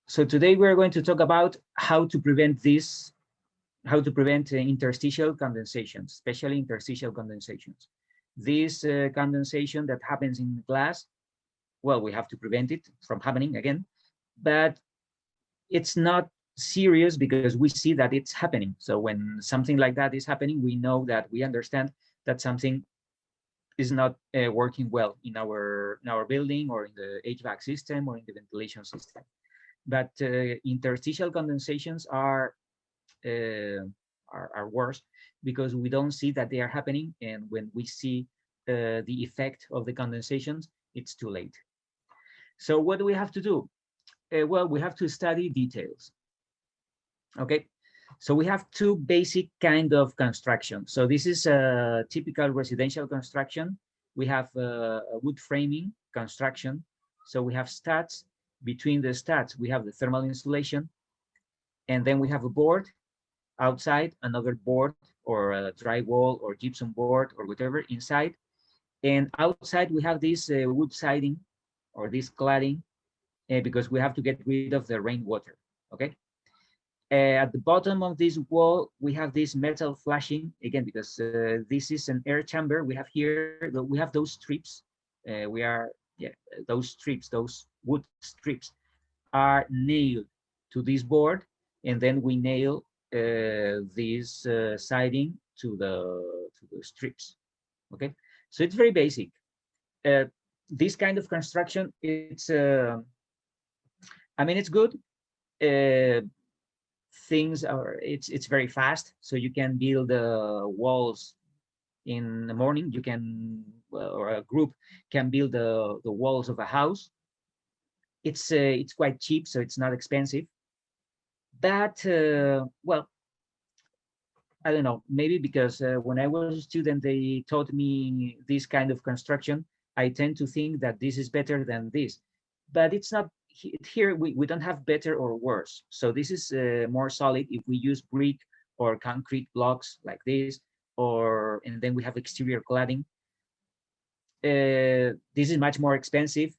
So today we're going to talk about how to prevent this, how to prevent interstitial condensations, especially interstitial condensations. This condensation that happens in glass, well, we have to prevent it from happening again, but it's not serious because we see that it's happening. So when something like that is happening, we know that we understand that something is not working well in our building or in the HVAC system or in the ventilation system. But interstitial condensations uh, are worse because we don't see that they are happening, and when we see the effect of the condensations, it's too late. So what do we have to do? Well, we have to study details. Okay, so we have two basic kind of construction. So this is a typical residential construction. We have a wood framing construction. So we have studs. Between the studs, we have the thermal insulation, and then we have a board outside, another board or a drywall or gypsum board or whatever inside. And outside we have this wood siding or this cladding because we have to get rid of the rainwater. Okay. At the bottom of this wall, we have this metal flashing again because this is an air chamber. We have here, we have those strips. Those strips, those wood strips, are nailed to this board, and then we nail this siding to the strips. Okay, so it's very basic. This kind of construction, I mean, it's good. Uh, Things are it's very fast, so you can build walls in the morning. You can or a group can build the walls of a house. It's quite cheap, so it's not expensive. But well, I don't know, maybe because when I was a student they taught me this kind of construction, I tend to think that this is better than this, but it's not. Here we don't have better or worse. So this is more solid if we use brick or concrete blocks like this, and then we have exterior cladding. This is much more expensive.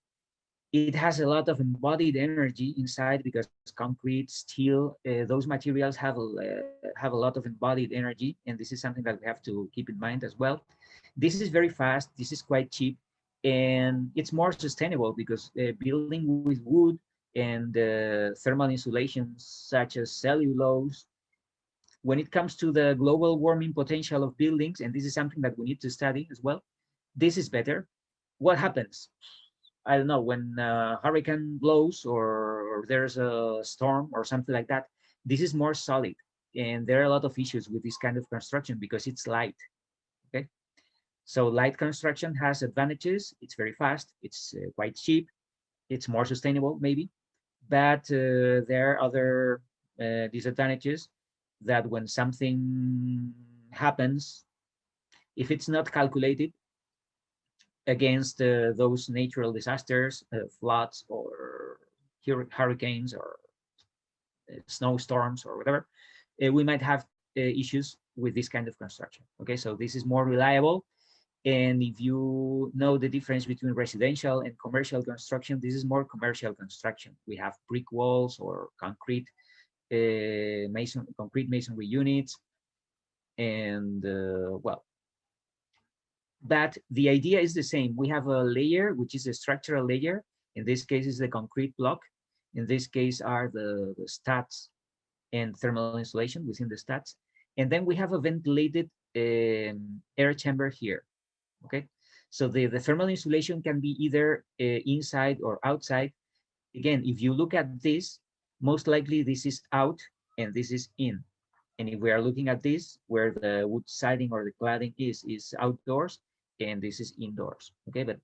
It has a lot of embodied energy inside because concrete, steel, those materials have a lot of embodied energy, and this is something that we have to keep in mind as well. This is very fast. This is quite cheap, and it's more sustainable because building with wood and thermal insulation such as cellulose, when it comes to the global warming potential of buildings, and this is something that we need to study as well, this is better. What happens? I don't know, when a hurricane blows or there's a storm or something like that, this is more solid. And there are a lot of issues with this kind of construction because it's light. Okay. So light construction has advantages. It's very fast. It's quite cheap. It's more sustainable, maybe. But there are other disadvantages that when something happens, if it's not calculated against those natural disasters, floods or hurricanes or snowstorms or whatever, we might have issues with this kind of construction. Okay, so this is more reliable. And if you know the difference between residential and commercial construction, this is more commercial construction. We have brick walls or concrete concrete masonry units, and well, but the idea is the same. We have a layer, which is a structural layer. In this case is the concrete block. In this case are the studs and thermal insulation within the studs. And then we have a ventilated air chamber here. Okay, so the thermal insulation can be either inside or outside. Again, if you look at this, most likely this is out and this is in. And if we are looking at this, where the wood siding or the cladding is outdoors and this is indoors. Okay, but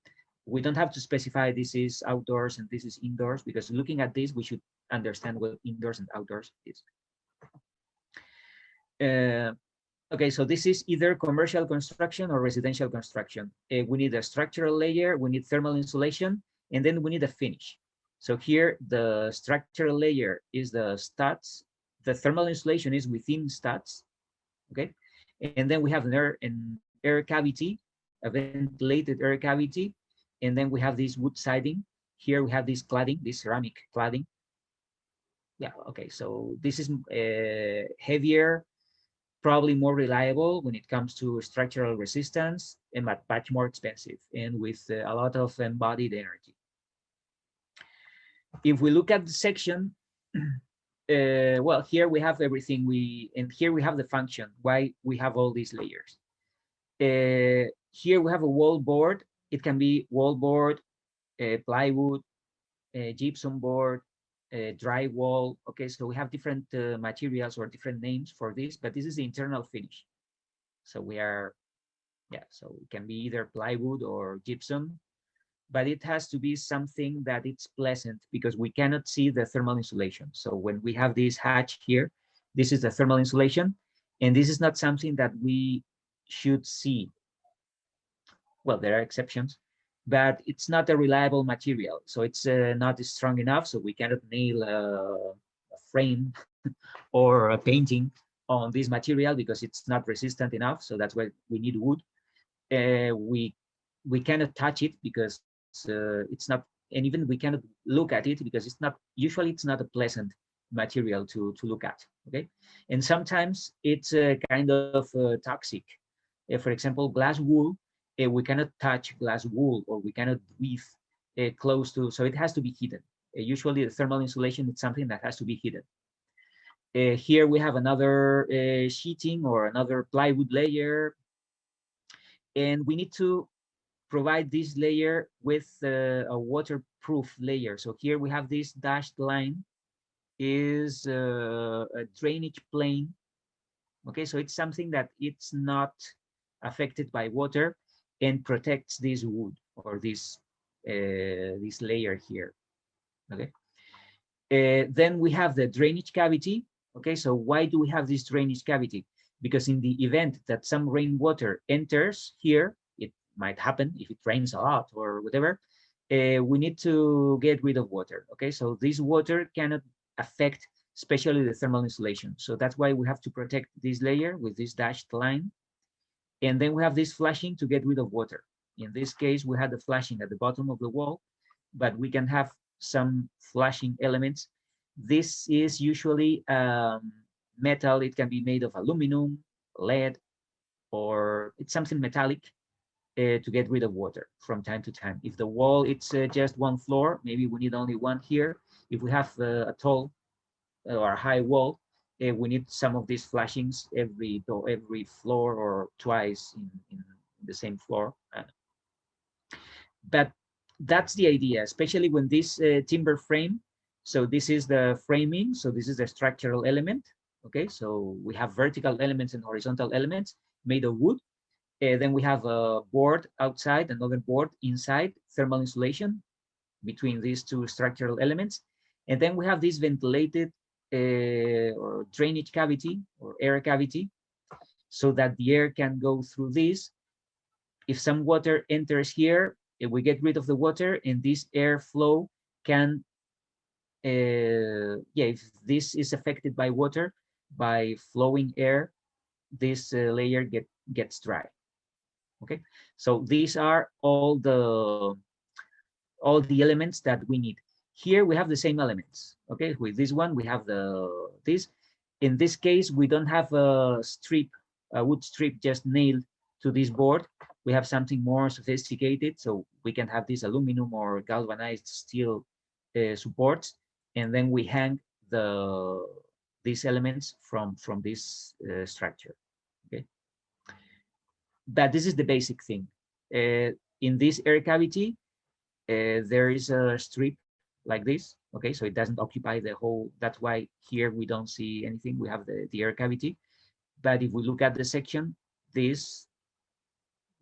we don't have to specify this is outdoors and this is indoors, because looking at this, we should understand what indoors and outdoors is. Okay, so this is either commercial construction or residential construction. We need a structural layer, we need thermal insulation, and then we need a finish. So here, the structural layer is the studs, the thermal insulation is within studs, okay? And then we have an air cavity, a ventilated air cavity, and then we have this wood siding. Here we have this cladding, this ceramic cladding. Yeah, okay, so this is heavier, probably more reliable when it comes to structural resistance, and much more expensive, and with a lot of embodied energy. If we look at the section, well, here we have everything and here we have the function, why we have all these layers. Here we have a wall board. It can be wall board, plywood, gypsum board, drywall. Okay, so we have different materials or different names for this, but this is the internal finish. So we are, yeah, so it can be either plywood or gypsum, but it has to be something that it's pleasant because we cannot see the thermal insulation. So when we have this hatch here, this is the thermal insulation, and this is not something that we should see. Well, there are exceptions, but it's not a reliable material. So it's not strong enough, so we cannot nail a frame or a painting on this material because it's not resistant enough. So that's why we need wood. We cannot touch it because it's not, and even we cannot look at it because it's not, usually it's not a pleasant material to look at. Okay, and sometimes it's kind of toxic. For example, glass wool, we cannot touch glass wool, or we cannot breathe close to, so it has to be hidden. Usually the thermal insulation is something that has to be hidden. Here we have another sheeting or another plywood layer, and we need to provide this layer with a waterproof layer. So here we have this dashed line is a drainage plane. Okay, so it's something that it's not affected by water and protects this wood or this layer here. Okay. Then we have the drainage cavity. Okay, so why do we have this drainage cavity? Because in the event that some rainwater enters here, it might happen if it rains a lot or whatever, we need to get rid of water. Okay, so this water cannot affect especially the thermal insulation. So that's why we have to protect this layer with this dashed line. And then we have this flashing to get rid of water. In this case, we had the flashing at the bottom of the wall, but we can have some flashing elements. This is usually metal. It can be made of aluminum, lead, or it's something metallic to get rid of water from time to time. If the wall it's just one floor, maybe we need only one here. If we have a tall or a high wall, we need some of these flashings every floor or twice in the same floor. But that's the idea, especially when this timber frame, so this is the framing, so this is the structural element. Okay, so we have vertical elements and horizontal elements made of wood. Then we have a board outside, another board inside, thermal insulation between these two structural elements. And then we have this ventilated or drainage cavity or air cavity, so that the air can go through this. If some water enters here, if we get rid of the water, and this airflow can, yeah, if this is affected by water, by flowing air, this layer gets dry. Okay, so these are all the elements that we need. Here we have the same elements. Okay, with this one we have this. In this case, we don't have a wood strip just nailed to this board. We have something more sophisticated, so we can have this aluminum or galvanized steel supports, and then we hang these elements from this structure. Okay, but this is the basic thing. In this air cavity, there is a strip like this. Okay, so it doesn't occupy the whole. That's why here we don't see anything. We have the air cavity. But if we look at the section, this,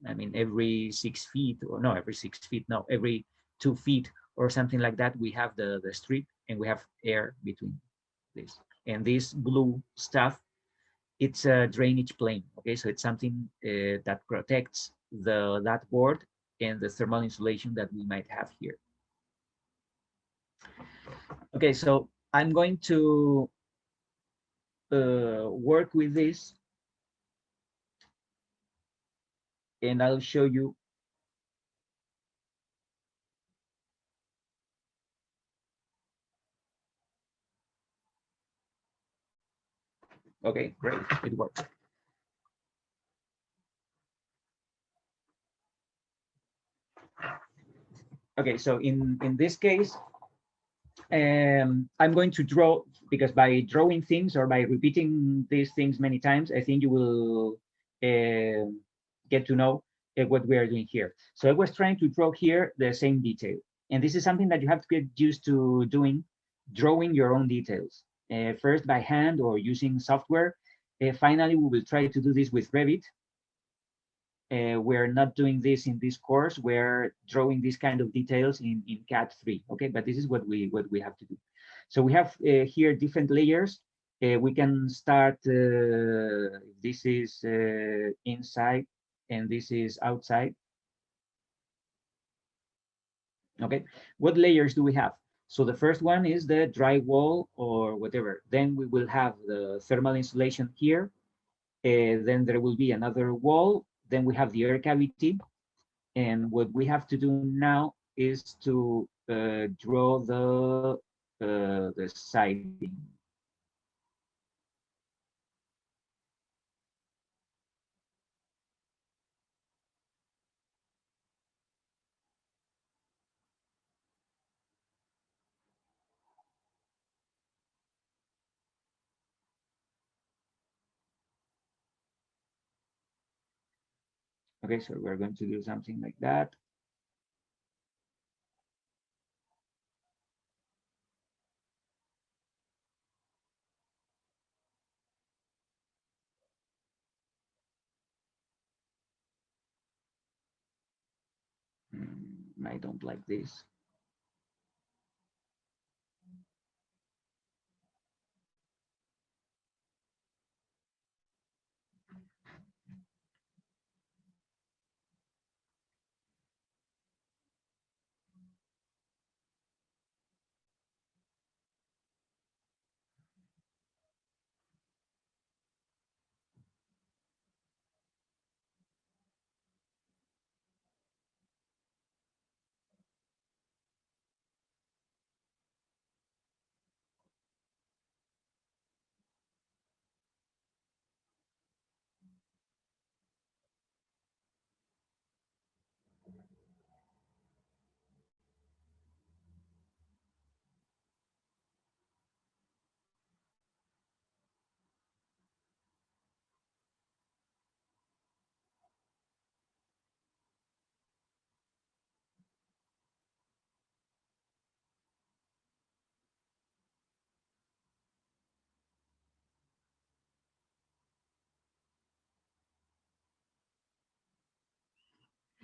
I mean, every 6 feet, or no, every 6 feet, no, every 2 feet or something like that, we have the strip, and we have air between this. And this blue stuff, it's a drainage plane. Okay, so it's something that protects that board and the thermal insulation that we might have here. Okay, so I'm going to work with this, and I'll show you. Okay, great, it works. Okay, so in this case, I'm going to draw, because by drawing things or by repeating these things many times, I think you will get to know what we are doing here. So I was trying to draw here the same detail. And this is something that you have to get used to doing, drawing your own details, first by hand or using software. Finally, we will try to do this with Revit. We're not doing this in this course. We're drawing these kind of details in CAD 3. Okay, but this is what we have to do. So we have here different layers. We can start. This is inside, and this is outside. Okay, what layers do we have? So the first one is the drywall or whatever. Then we will have the thermal insulation here. Then there will be another wall. Then we have the air cavity. And what we have to do now is to draw the siding. Okay, so we're going to do something like that. I don't like this.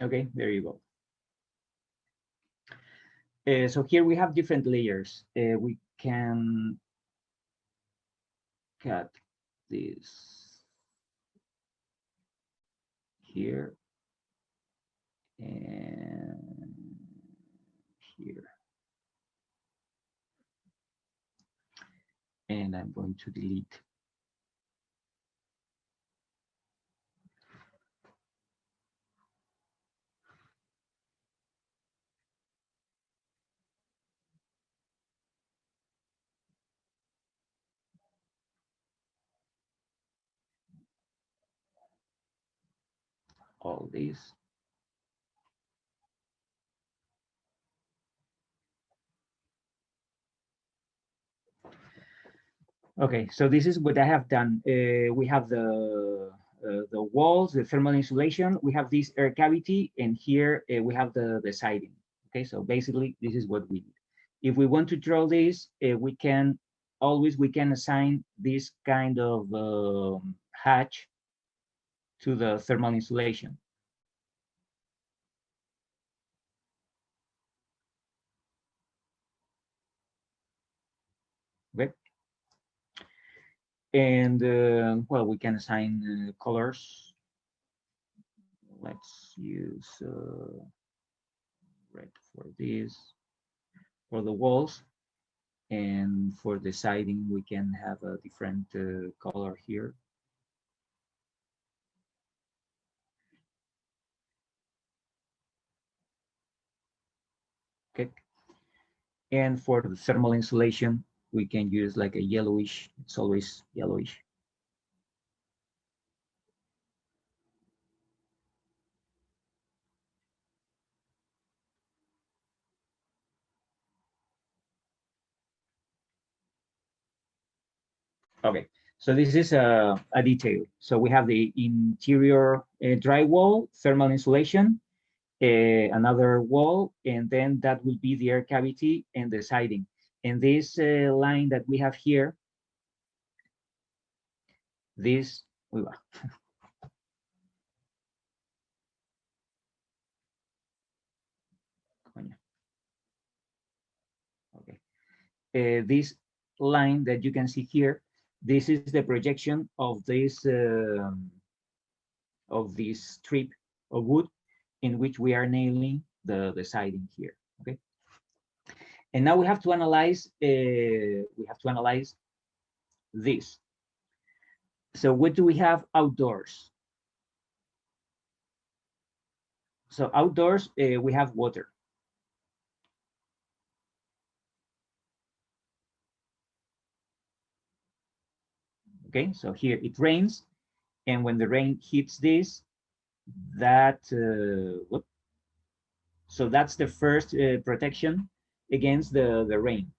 Okay, there you go. So here we have different layers. We can cut this here and here. And I'm going to delete. All this. Okay, so this is what I have done. We have the walls, the thermal insulation. We have this air cavity, and here we have the siding. Okay, so basically this is what we need. If we want to draw this, we can assign this kind of hatch to the thermal insulation. Okay. And well, we can assign colors. Let's use red for this. For the walls, and for the siding, we can have a different color here. Okay. And for the thermal insulation, we can use like a yellowish. It's always yellowish. Okay, so this is a detail. So we have the interior drywall, thermal insulation, another wall, and then that will be the air cavity and the siding. And this line that we have here, this, okay, this line that you can see here, this is the projection of this strip of wood in which we are nailing the siding here. Okay, and now we have to analyze this. So what do we have outdoors? So outdoors we have water. Okay, so here it rains, and when the rain hits this, that so that's the first protection against the rain.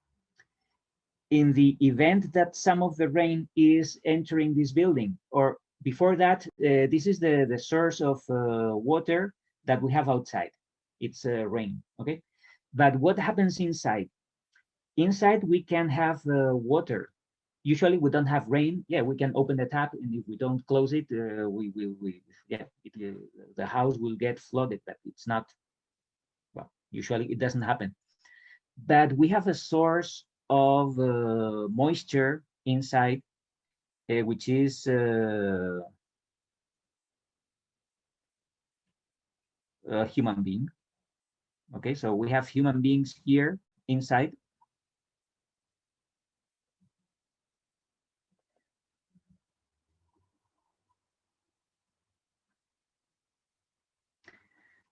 In the event that some of the rain is entering this building, or before that, this is the source of water that we have outside. It's rain, okay? But what happens inside? Inside, we can have water. Usually, we don't have rain. Yeah, we can open the tap, and if we don't close it, the house will get flooded, but it's not, well, usually it doesn't happen. But we have a source of moisture inside, which is a human being. Okay, so we have human beings here inside.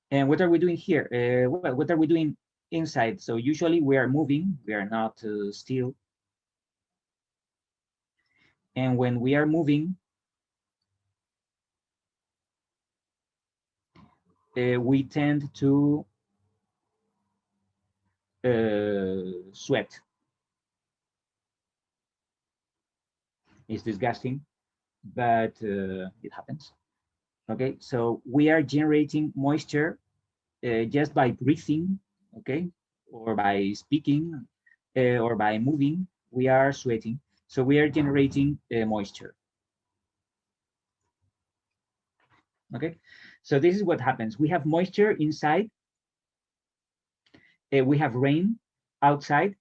And what are we doing here? Well, what are we doing inside? So usually we are moving, we are not still. And when we are moving, we tend to sweat. It's disgusting, but it happens. Okay, so we are generating moisture just by breathing, okay, or by speaking, or by moving. We are sweating, so we are generating moisture. Okay, so this is what happens. We have moisture inside, we have rain outside,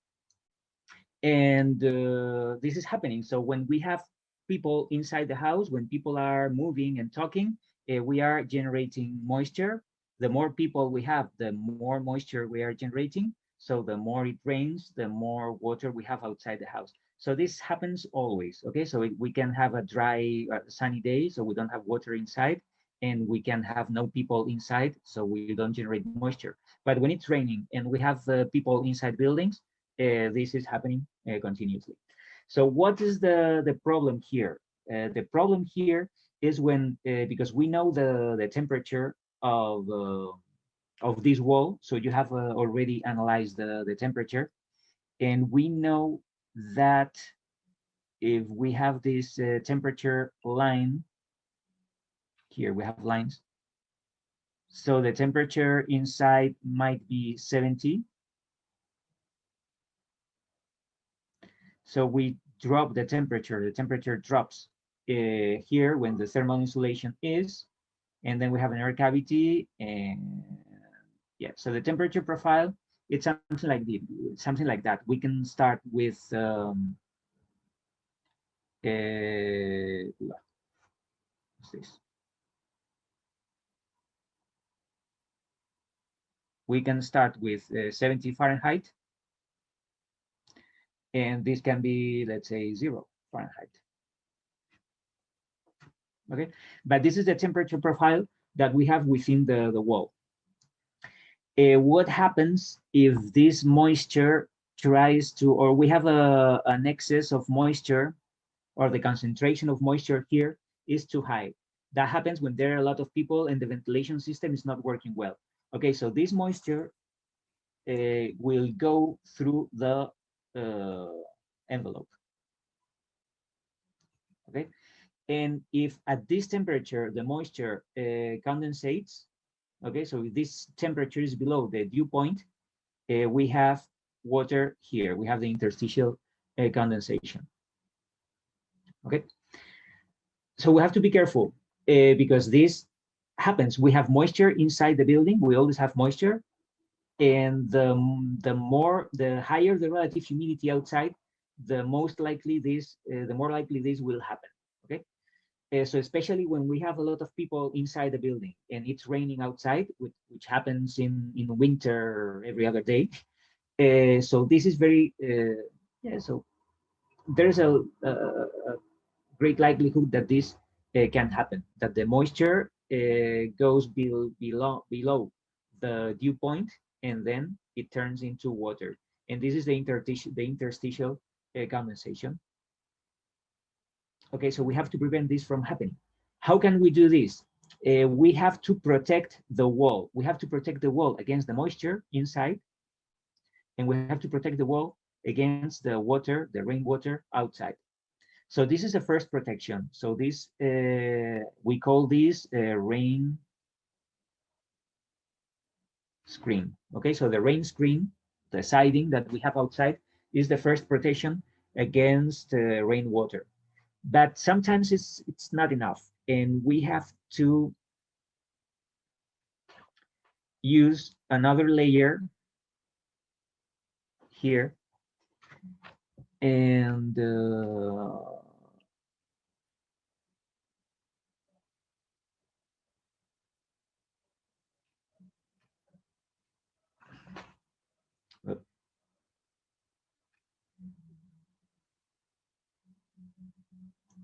and this is happening. So when we have people inside the house, when people are moving and talking, we are generating moisture. The more people we have, the more moisture we are generating. So the more it rains, the more water we have outside the house. So this happens always. Okay, so we can have a dry, sunny day, so we don't have water inside, and we can have no people inside, so we don't generate moisture. But when it's raining and we have people inside buildings, this is happening continuously. So what is the problem here? The problem here is when, because we know the temperature of this wall, so you have already analyzed the temperature, and we know that if we have this temperature line, here we have lines, so the temperature inside might be 70. So we drop the temperature drops here when the thermal insulation is, and then we have an air cavity, and yeah, so the temperature profile, it's something like that. We can start with what's this? We can start with 70 Fahrenheit, and this can be, let's say, 0 Fahrenheit. Okay, but this is the temperature profile that we have within the wall. What happens if this moisture tries to, or we have an excess of moisture, or the concentration of moisture here is too high? That happens when there are a lot of people and the ventilation system is not working well. Okay, so this moisture will go through the envelope. okay? And if at this temperature, the moisture condensates, okay, so if this temperature is below the dew point, we have water here. We have the interstitial condensation, okay? So we have to be careful because this happens. We have moisture inside the building. We always have moisture. And the higher the relative humidity outside, the more likely this will happen, okay? So especially when we have a lot of people inside the building and it's raining outside, which happens in winter every other day. So this is very, yeah, so there's a great likelihood that this can happen, that the moisture goes below the dew point, and then it turns into water. And this is the interstitial condensation. Okay, so we have to prevent this from happening. How can we do this? We have to protect the wall. We have to protect the wall against the moisture inside, and we have to protect the wall against the water, the rainwater outside. So this is the first protection. So this, we call this rain screen. Okay, so the rain screen, the siding that we have outside, is the first protection against rainwater. But sometimes it's not enough, and we have to use another layer here, and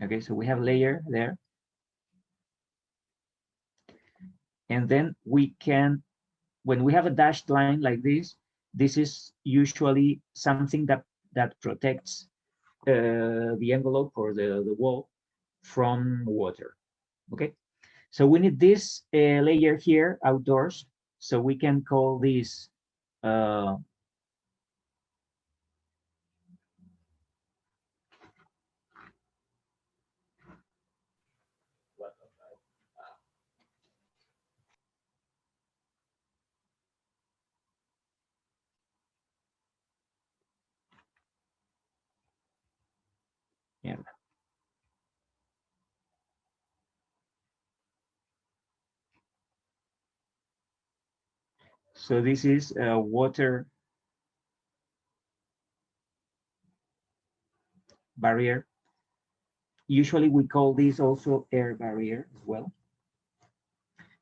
okay, so we have layer there, and then we can, when we have a dashed line like this is usually something that protects the envelope or the wall from water. Okay, so we need this layer here outdoors, so we can call this yeah. So this is a water barrier. Usually we call this also air barrier as well.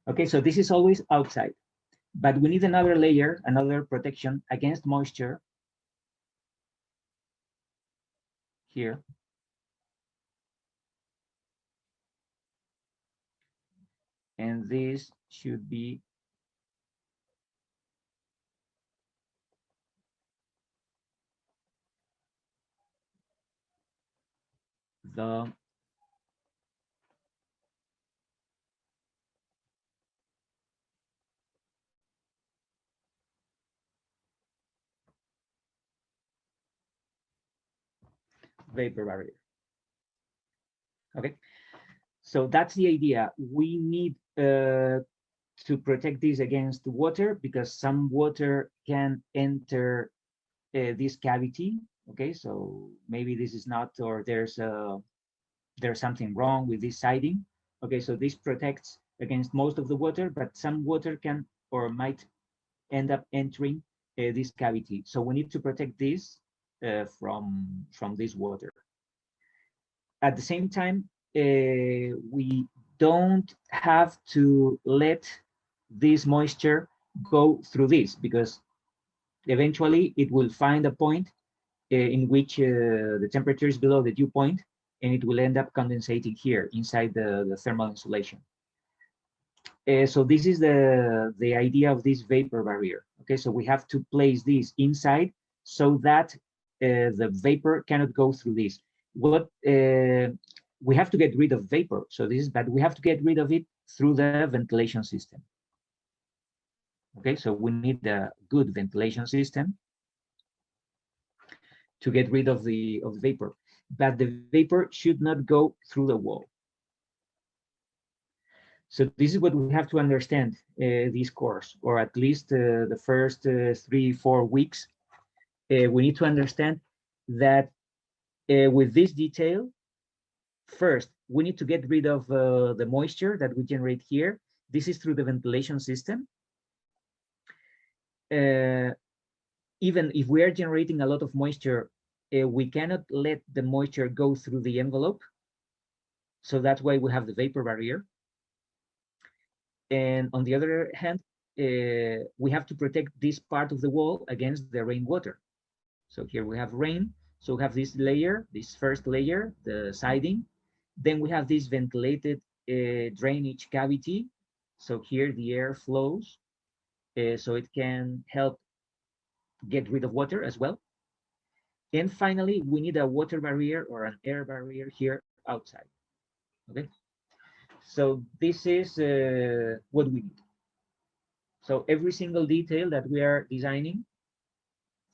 Okay, so this is always outside, but we need another layer, another protection against moisture here. And this should be the vapor barrier. Okay, so that's the idea. We need to protect this against water because some water can enter this cavity. Okay, so maybe this is not, or there's something wrong with this siding. Okay, so this protects against most of the water, but some water can or might end up entering this cavity. So we need to protect this from this water. At the same time, we don't have to let this moisture go through this because eventually it will find a point in which the temperature is below the dew point, and it will end up condensating here inside the thermal insulation. So this is the idea of this vapor barrier. Okay, so we have to place this inside so that the vapor cannot go through this. What we have to get rid of vapor. So this is, but we have to get rid of it through the ventilation system. Okay, so we need a good ventilation system to get rid of the vapor. but the vapor should not go through the wall. So this is what we have to understand this course, or at least the first 3-4 weeks. We need to understand that with this detail, first, we need to get rid of the moisture that we generate here. This is through the ventilation system. Even if we are generating a lot of moisture, we cannot let the moisture go through the envelope. So that's why we have the vapor barrier. And on the other hand, we have to protect this part of the wall against the rainwater. So here we have rain. So we have this layer, this first layer, the siding. Then we have this ventilated drainage cavity. So here the air flows, so it can help get rid of water as well. And finally, we need a water barrier or an air barrier here outside. Okay. So this is what we need. So every single detail that we are designing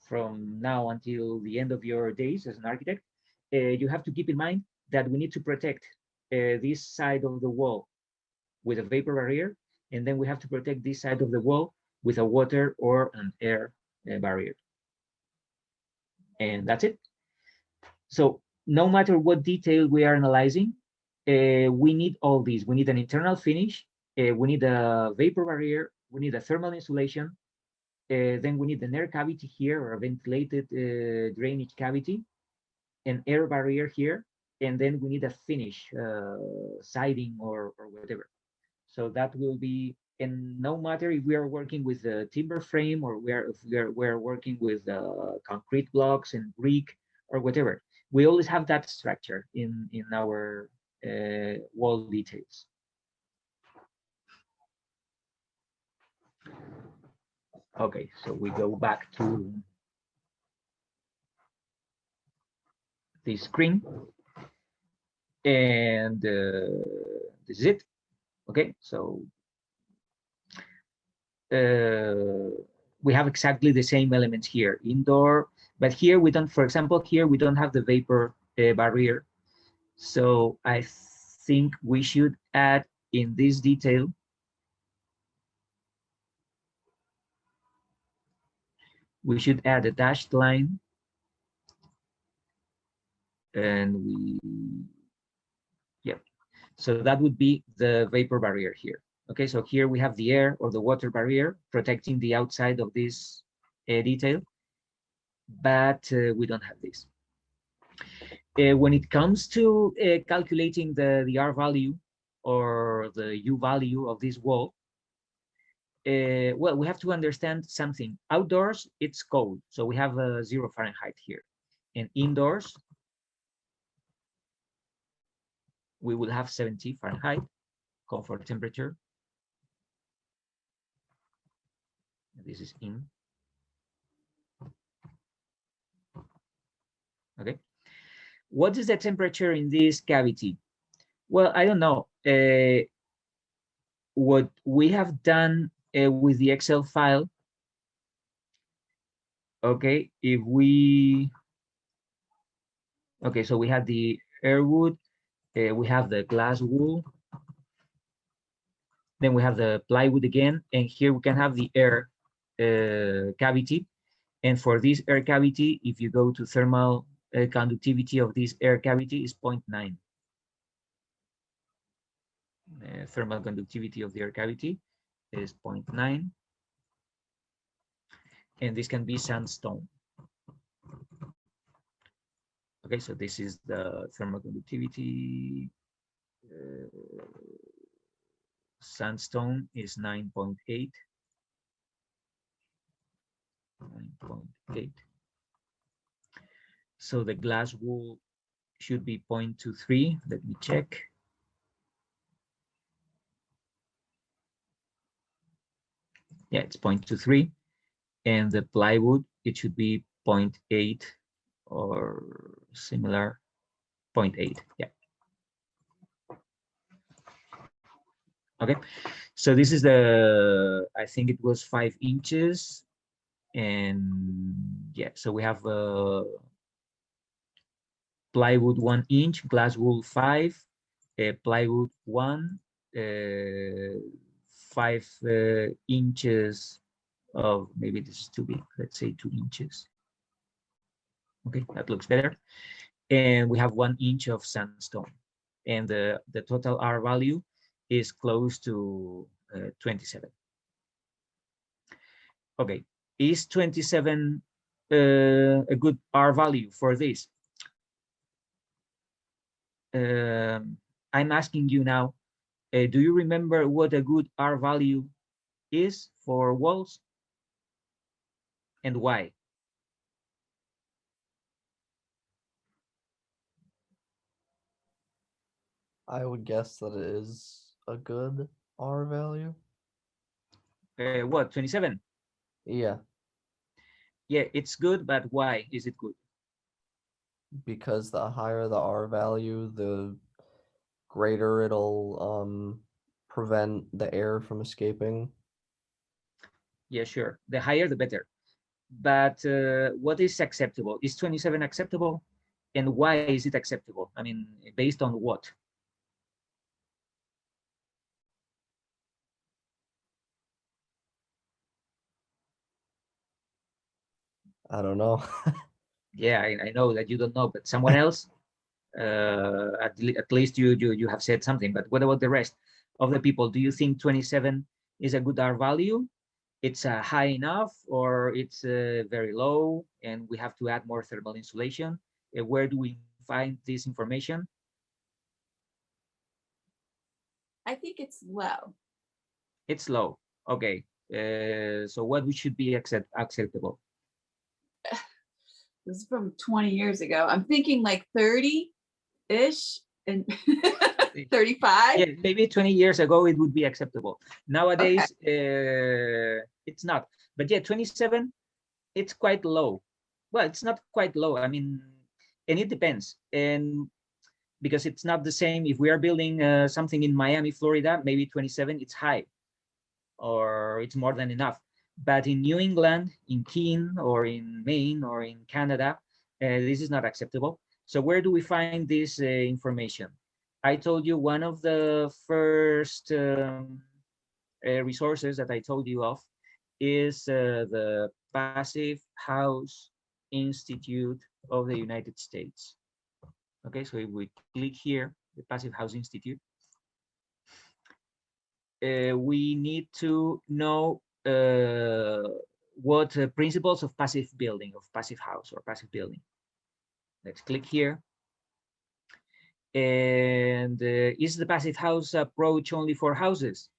from now until the end of your days as an architect, you have to keep in mind that we need to protect this side of the wall with a vapor barrier, and then we have to protect this side of the wall with a water or an air barrier. And that's it. So no matter what detail we are analyzing, we need all these. We need an internal finish, we need a vapor barrier, we need a thermal insulation, then we need an air cavity here, or a ventilated drainage cavity, an air barrier here, and then we need a finish, siding or whatever. So that will be, and no matter if we are working with a timber frame or we're working with concrete blocks and brick or whatever, we always have that structure in our wall details. Okay, so we go back to the screen, and this is it. Okay, so we have exactly the same elements here, indoor, but here we don't, for example, here we don't have the vapor barrier. So I think we should add in this detail, we should add a dashed line, and yeah, so that would be the vapor barrier here. Okay, so here we have the air or the water barrier protecting the outside of this detail, but we don't have this. When it comes to calculating the R value or the U value of this wall, well, we have to understand something. Outdoors, it's cold, so we have 0 Fahrenheit here. And indoors, we will have 70 Fahrenheit, comfort temperature. This is in. Okay. What is the temperature in this cavity? Well, I don't know. What we have done with the Excel file, okay, if we, okay, so we have the air wood, we have the glass wool, then we have the plywood again, and here we can have the air cavity. And for this air cavity, if you go to thermal conductivity of this air cavity is 0.9. Thermal conductivity of the air cavity is 0.9. And this can be sandstone. Okay, so this is the thermal conductivity. Sandstone is 9.8. 9.8. So the glass wool should be 0.23. Let me check. Yeah, it's 0.23. And the plywood, it should be 0.8 or similar, 0.8. Yeah. Okay, so this is the, I think it was 5 inches. And yeah, so we have plywood 1 inch, glass wool 5, plywood 1, 5 inches of, maybe this is too big, let's say 2 inches. Okay, that looks better. And we have 1 inch of sandstone. And the total R value is close to 27. Okay, is 27 a good R value for this? I'm asking you now, do you remember what a good R value is for walls and why? I would guess that it is a good R value. What, 27? Yeah, Yeah, it's good, but why is it good? because the higher the R value, the greater it'll prevent the air from escaping. Yeah, sure. The higher, the better. But what is acceptable? Is 27 acceptable? And why is it acceptable? I mean, based on what? I don't know. Yeah, I know that you don't know, but someone else, at least you have said something. But what about the rest of the people? Do you think 27 is a good R value? It's high enough, or it's very low, and we have to add more thermal insulation? Where do we find this information? I think it's low. It's low. Okay. So what should be acceptable? This is from 20 years ago. I'm thinking like 30-ish and 35. Yeah, maybe 20 years ago it would be acceptable. Nowadays, it's not. But yeah, 27, it's quite low. Well, it's not quite low. I mean, and it depends. And because it's not the same, if we are building something in Miami, Florida, maybe 27, it's high, or it's more than enough. But in New England, in Keene, or in Maine, or in Canada, this is not acceptable. So where do we find this information? I told you one of the first resources that I told you of is the Passive House Institute of the United States. Okay, so if we click here, the Passive House Institute, we need to know what principles of passive building, of passive house or passive building. Let's click here. And is the passive house approach only for houses?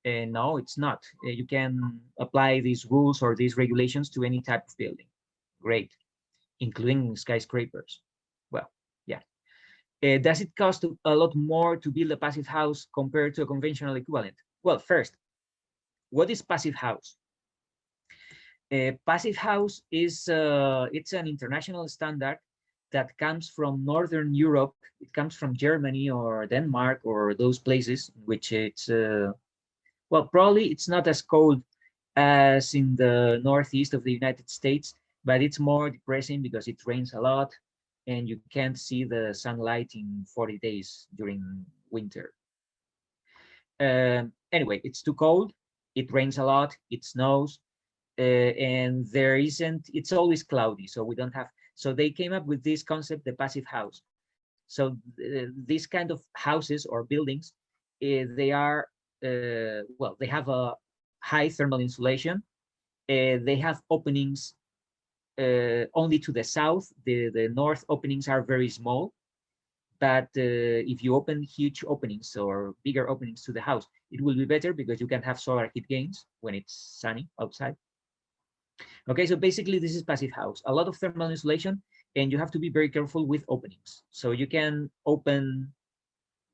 No, it's not. You can apply these rules or these regulations to any type of building. Great, including skyscrapers. Well, yeah. Does it cost a lot more to build a passive house compared to a conventional equivalent? Well, first, what is passive house? Passive house is it's an international standard that comes from Northern Europe. It comes from Germany or Denmark or those places in which it's well, probably it's not as cold as in the northeast of the United States, but it's more depressing because it rains a lot and you can't see the sunlight in 40 days during winter. Anyway, it's too cold, it rains a lot, it snows, and there isn't, it's always cloudy, so we don't have, so they came up with this concept, the passive house. So these kind of houses or buildings, they are, well, they have a high thermal insulation. They have openings only to the south. The north openings are very small. But if you open huge openings or bigger openings to the house, it will be better because you can have solar heat gains when it's sunny outside. Okay, so basically this is passive house, a lot of thermal insulation, and you have to be very careful with openings. So you can open,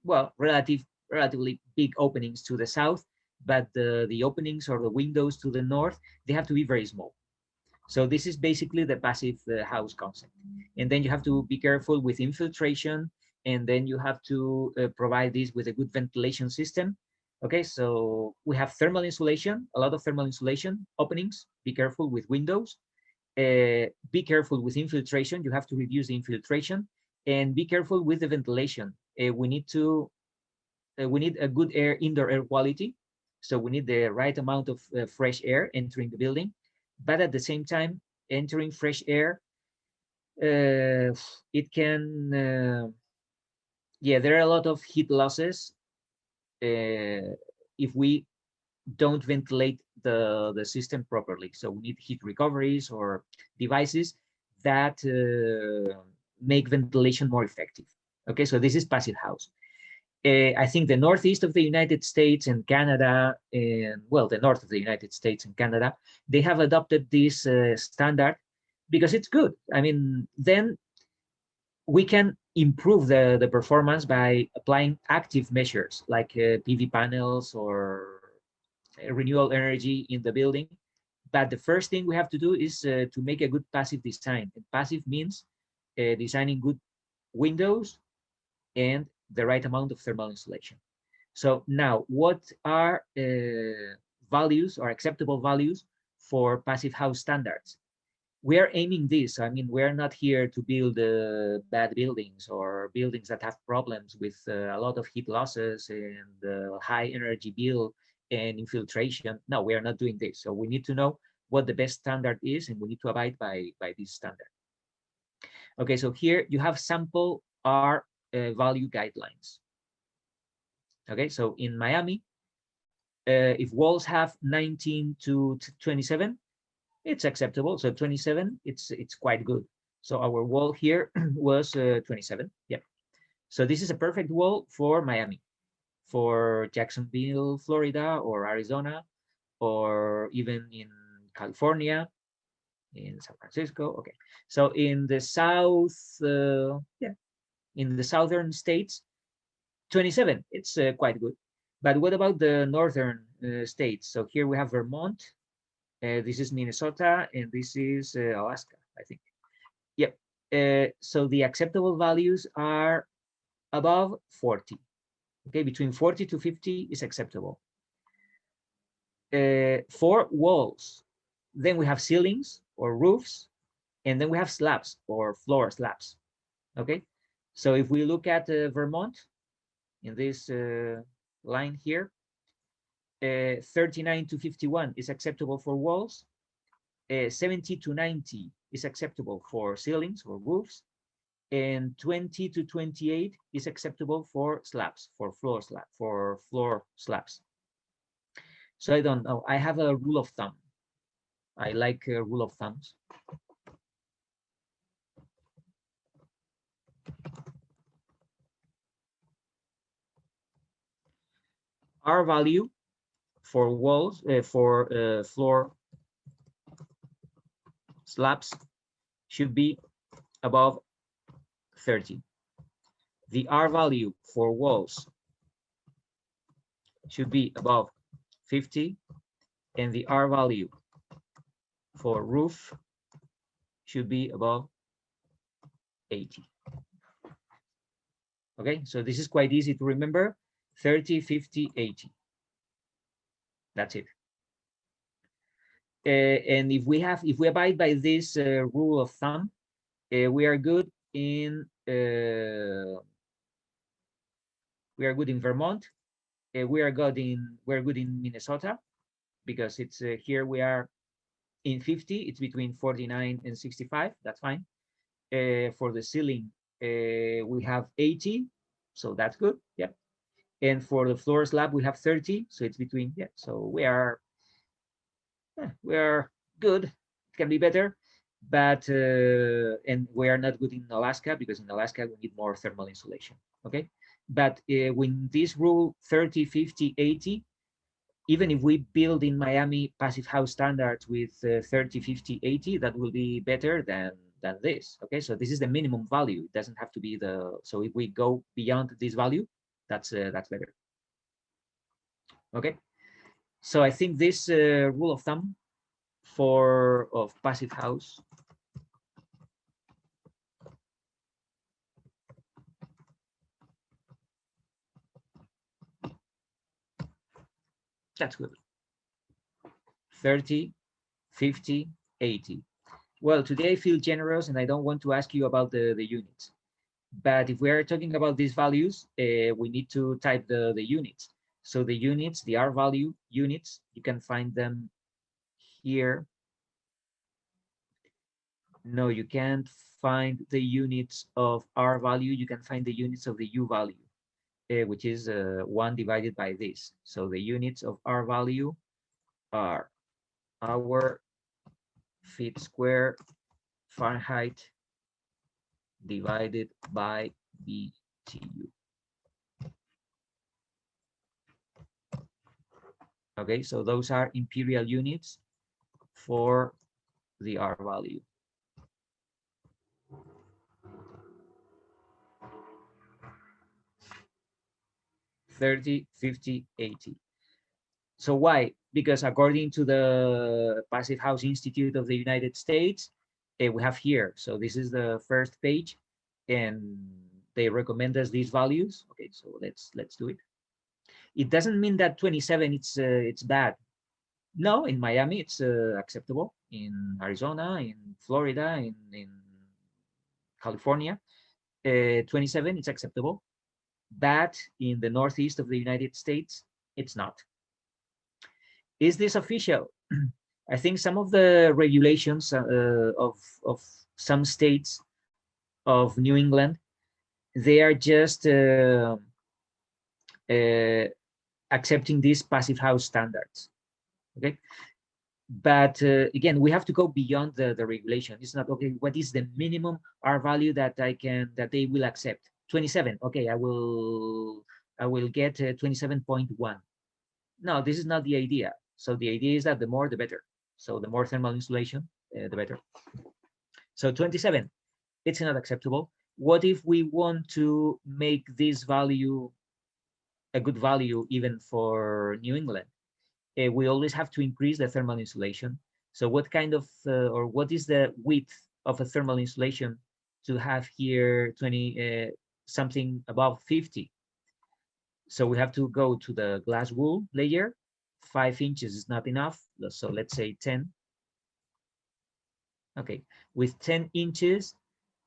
well, relatively big openings to the south, but the openings or the windows to the north, they have to be very small. So this is basically the passive house concept. And then you have to be careful with infiltration, and then you have to provide this with a good ventilation system. Okay, so we have thermal insulation, a lot of thermal insulation, openings, be careful with windows, be careful with infiltration, you have to reduce the infiltration, And be careful with the ventilation. We need a good indoor air quality. So we need the right amount of fresh air entering the building, but at the same time, entering fresh air, it can, yeah, there are a lot of heat losses if we don't ventilate the system properly. So we need heat recoveries or devices that make ventilation more effective. Okay, so this is passive house. I think the northeast of the United States and Canada, and well, the north of the United States and Canada, they have adopted this standard because it's good. I mean, then we can improve the performance by applying active measures like PV panels or renewable energy in the building. But the first thing we have to do is to make a good passive design. And passive means designing good windows and the right amount of thermal insulation. So now, what are values or acceptable values for passive house standards? We are aiming this. I mean, we're not here to build bad buildings or buildings that have problems with a lot of heat losses and high energy bill and infiltration. No, we are not doing this. So we need to know what the best standard is, and we need to abide by this standard. Okay, so here you have sample R value guidelines. Okay, so in Miami, if walls have 19 to 27, it's acceptable. So 27, it's quite good. So our wall here was 27. Yeah. So this is a perfect wall for Miami. For Jacksonville, Florida, or Arizona, or even in California, in San Francisco. Okay. So in the south, yeah, in the southern states, 27, it's quite good. But what about the northern states? So here we have Vermont, this is Minnesota, and this is Alaska, I think. Yep. So the acceptable values are above 40. Okay, between 40 to 50 is acceptable. For walls, then we have ceilings or roofs, and then we have slabs or floor slabs. Okay, so if we look at Vermont in this line here, 39 to 51 is acceptable for walls. 70 to 90 is acceptable for ceilings or roofs, and 20 to 28 is acceptable for slabs, for floor slabs. So I don't know. I have a rule of thumb. I like a rule of thumbs. R value for walls, for floor slabs should be above 30. The R value for walls should be above 50, and the R value for roof should be above 80. Okay, so this is quite easy to remember: 30, 50, 80. That's it. And if we abide by this rule of thumb, we are good in Vermont. We are good in Minnesota, because it's here we are in 50. It's between 49 and 65. That's fine. For the ceiling, we have 80, so that's good. Yep. And for the floor slab, we have 30, so it's between. Yeah. So we are good. It can be better, but and we are not good in Alaska, because in Alaska we need more thermal insulation. Okay, but when this rule 30, 50, 80, even if we build in Miami passive house standards with 30, 50, 80, that will be better than this. Okay, so this is the minimum value. It doesn't have to be the. So if we go beyond this value, that's better. Okay, so I think this rule of thumb of passive house that's good. 30, 50, 80. Well, today I feel generous and I don't want to ask you about the units. But if we are talking about these values, we need to type the units. So the units, the R value units, you can find them here. No, you can't find the units of R value. You can find the units of the U value, which is 1 divided by this. So the units of R value are hour, feet square, Fahrenheit, divided by BTU. Okay, so those are imperial units for the R value. $30, $50, $80. So why? Because according to the Passive House Institute of the United States, we have here. So this is the first page, and they recommend us these values. Okay, so let's do it. It doesn't mean that 27 it's bad. No, in Miami it's acceptable. In Arizona, in Florida, in California, 27 it's acceptable. But in the Northeast of the United States, it's not. Is this official? I think some of the regulations of some states of New England, they are just accepting these passive house standards. Okay, but again, we have to go beyond the regulation. It's not okay. What is the minimum R value that they will accept? 27. Okay, I will get 27.1. No, this is not the idea. So the idea is that the more, the better. So the more thermal insulation, the better. So 27, it's not acceptable. What if we want to make this value a good value even for New England? We always have to increase the thermal insulation. So what kind of, or what is the width of a thermal insulation to have here 20, something above 50? So we have to go to the glass wool layer. 5 inches is not enough. So let's say 10. Okay, with 10 inches,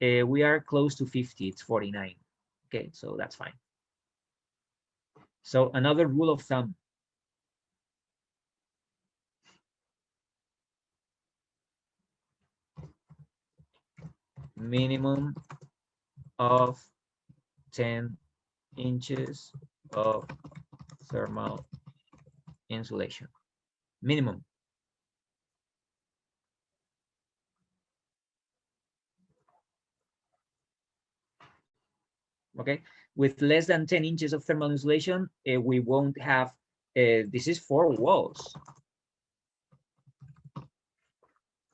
we are close to 50, it's 49. Okay, so that's fine. So another rule of thumb. Minimum of 10 inches of thermal insulation. Minimum. Okay, with less than 10 inches of thermal insulation, we won't have, this is for walls.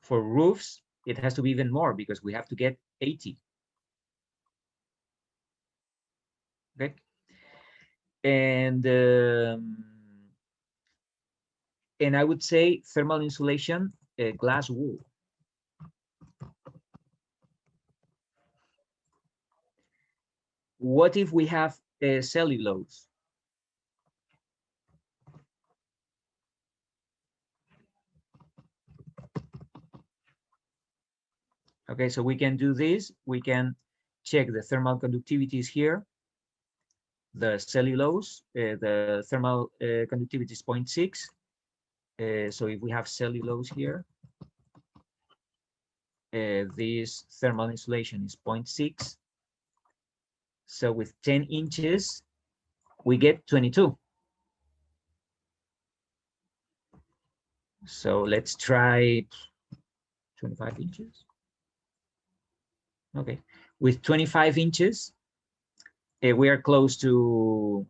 For roofs, it has to be even more because we have to get 80. Okay, and I would say thermal insulation, glass wool. What if we have cellulose? Okay, so we can do this. We can check the thermal conductivities here. The cellulose, the thermal conductivity is 0.6. So if we have cellulose here, this thermal insulation is 0.6. So with 10 inches, we get 22. So let's try 25 inches. Okay, with 25 inches, we are close to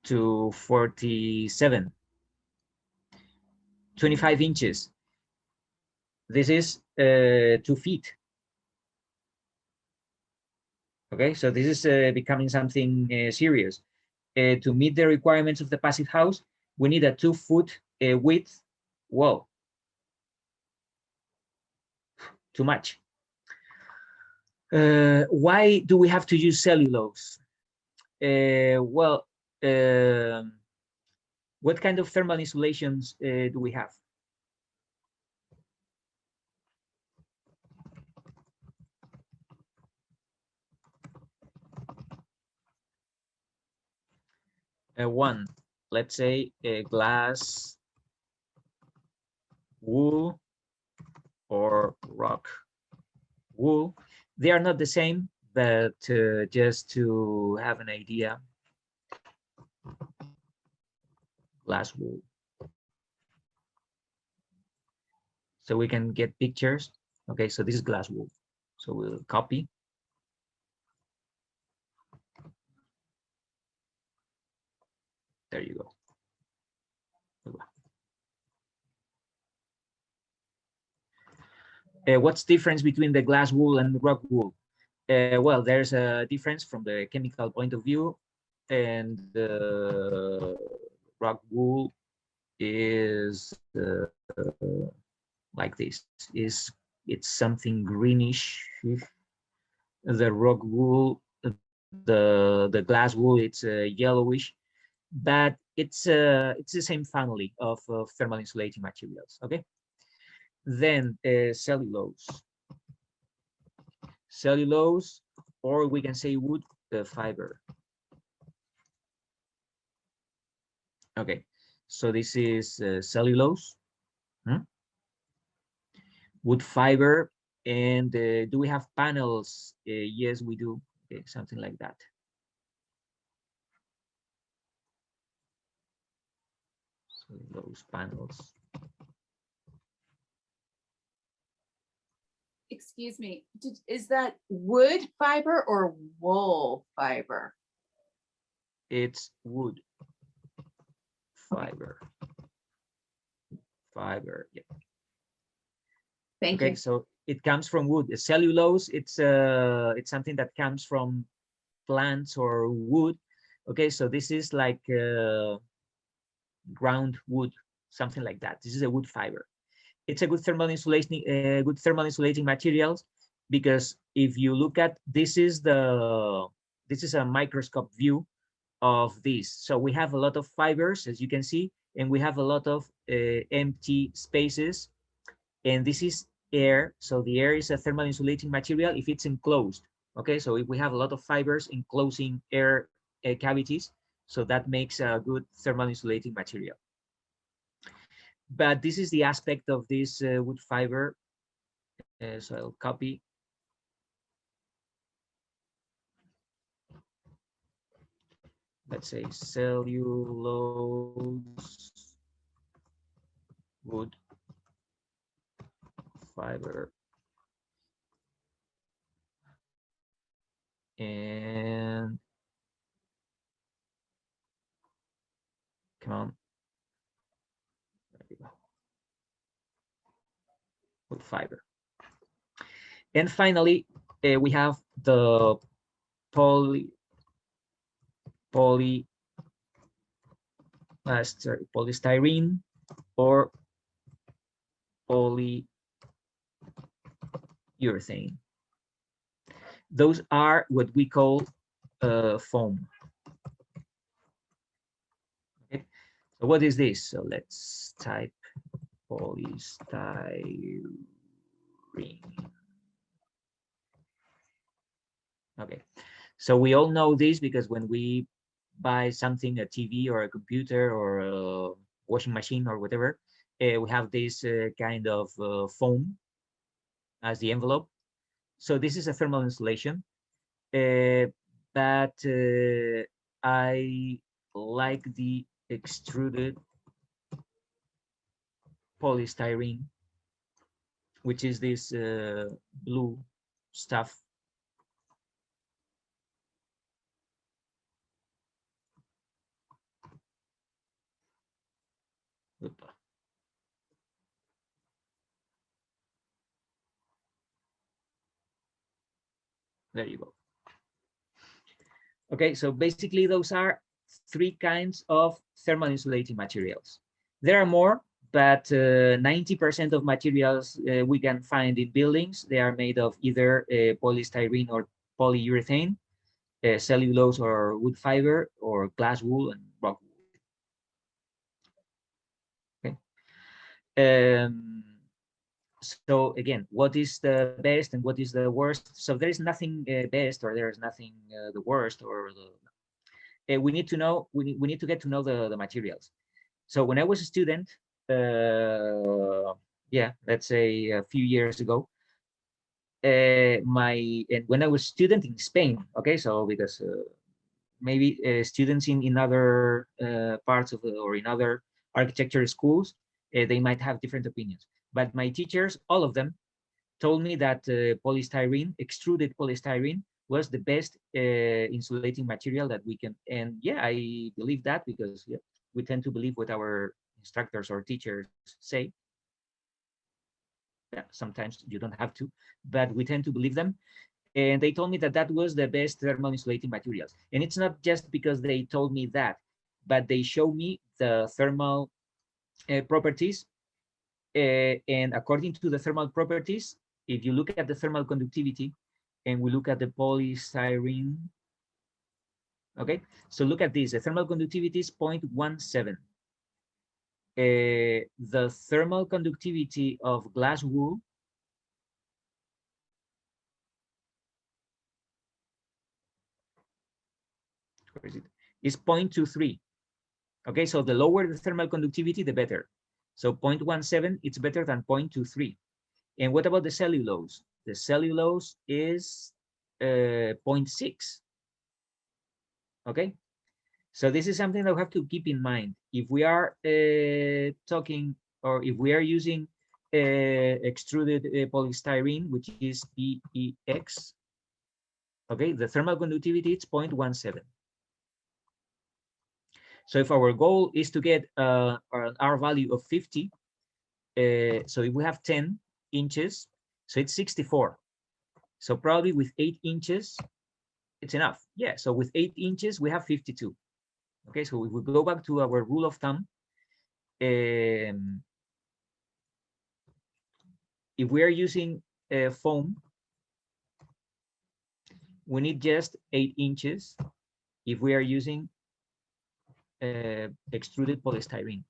47. 25 inches. This is 2 feet. Okay, so this is becoming something serious. To meet the requirements of the passive house, we need a 2-foot width wall. Too much. Why do we have to use cellulose? Well, what kind of thermal insulations do we have? One, let's say a glass, wool, or rock wool. They are not the same, but just to have an idea, glass wool. So we can get pictures. Okay, so this is glass wool. So we'll copy. There you go. What's the difference between the glass wool and rock wool? Well, there's a difference from the chemical point of view, and rock wool is like this. It's something greenish. The rock wool, the glass wool, it's yellowish, but it's the same family of thermal insulating materials. Okay. Then cellulose, or we can say wood fiber. Okay, so this is cellulose, wood fiber, and do we have panels? Yes, we do. Okay, something like that. Cellulose panels. Excuse me, is that wood fiber or wool fiber? It's wood fiber. Fiber, yeah. Thank Okay, you. so it comes from wood. Cellulose, it's something that comes from plants or wood. Okay, so this is like ground wood, something like that. This is a wood fiber. It's a good thermal insulating materials, because if you look at this is a microscope view of this. So we have a lot of fibers, as you can see, and we have a lot of empty spaces, and this is air. So the air is a thermal insulating material if it's enclosed. Okay, so if we have a lot of fibers enclosing air cavities, so that makes a good thermal insulating material. But this is the aspect of this wood fiber. So I'll copy. Let's say cellulose wood fiber. And come on. There you go. Wood fiber. And finally, we have the polystyrene or polyurethane. Those are what we call foam. Okay. So what is this? So let's type polystyrene. Okay. So we all know this because when we buy something, a TV or a computer or a washing machine or whatever, we have this kind of foam as the envelope. So this is a thermal insulation, but I like the extruded polystyrene, which is this blue stuff. There you go. Okay, so basically those are three kinds of thermal insulating materials. There are more, but 90% of materials we can find in buildings, they are made of either polystyrene or polyurethane, cellulose or wood fiber, or glass wool and rock wool. Okay. So again, what is the best and what is the worst? So there is nothing best, or there is nothing the worst, or we need to know, we need to get to know the materials. So when I was a student, yeah, let's say a few years ago, and when I was student in Spain, okay, so because maybe students in other parts of or in other architecture schools, they might have different opinions. But my teachers, all of them, told me that polystyrene, extruded polystyrene, was the best insulating material that we can. And yeah, I believe that because yeah, we tend to believe what our instructors or teachers say. Yeah, sometimes you don't have to, but we tend to believe them. And they told me that that was the best thermal insulating materials. And it's not just because they told me that, but they show me the thermal properties. And according to the thermal properties, if you look at the thermal conductivity and we look at the polystyrene, okay, so look at this, the thermal conductivity is 0.17. The thermal conductivity of glass wool where is it? Is 0.23. Okay, so the lower the thermal conductivity, the better. So 0.17, it's better than 0.23. And what about the cellulose? The cellulose is 0.6. Okay, so this is something that we have to keep in mind. If we are talking, or if we are using extruded polystyrene, which is PEX, okay, the thermal conductivity is 0.17. So if our goal is to get an R value of 50, so if we have 10 inches, so it's 64. So probably with 8 inches, it's enough. Yeah, so with 8 inches, we have 52. Okay, so if we go back to our rule of thumb, if we are using foam, we need just 8 inches if we are using extruded polystyrene.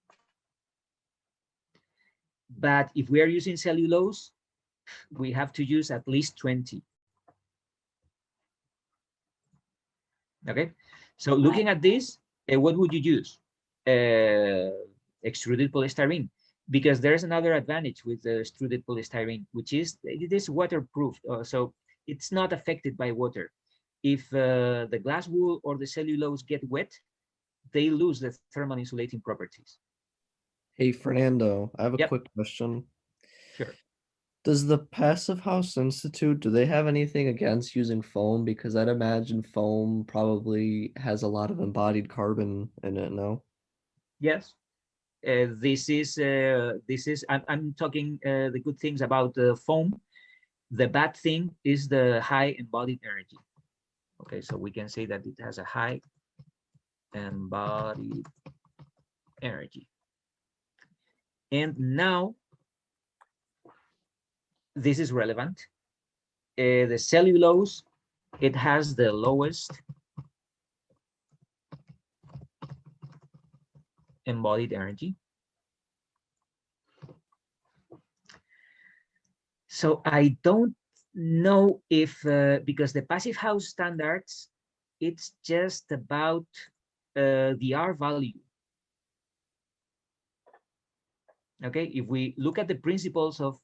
But if we are using cellulose, we have to use at least 20. Okay, so looking at this, what would you use? Extruded polystyrene, because there's another advantage with the extruded polystyrene, which is it is waterproof, so it's not affected by water. If the glass wool or the cellulose get wet, they lose the thermal insulating properties. Hey, Fernando, I have a Yep. quick question. Sure. Does the Passive House Institute, do they have anything against using foam? Because I'd imagine foam probably has a lot of embodied carbon in it, no? Yes. This is I'm talking the good things about the foam. The bad thing is the high embodied energy. Okay, so we can say that it has a high embodied energy. And now this is relevant. The cellulose, it has the lowest embodied energy. So I don't know if, because the passive house standards, it's just about the R value. Okay, if we look at the principles of,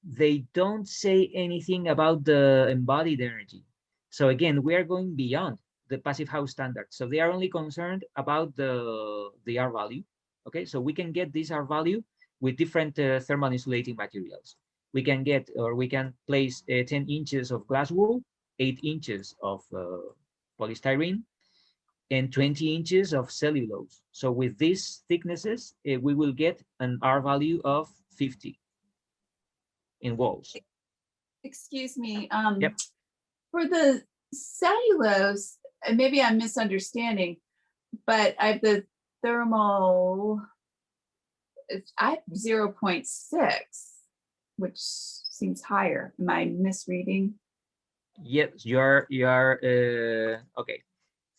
they don't say anything about the embodied energy. So again, we are going beyond the passive house standard. So they are only concerned about the R value. Okay, so we can get this R value with different thermal insulating materials. We can get, or we can place 10 inches of glass wool, 8 inches of polystyrene, and 20 inches of cellulose. So with these thicknesses, we will get an R value of 50 in walls. Excuse me. Yep. For the cellulose, and maybe I'm misunderstanding, but I have the thermal, I have 0.6, which seems higher. Am I misreading? Yes, you are okay.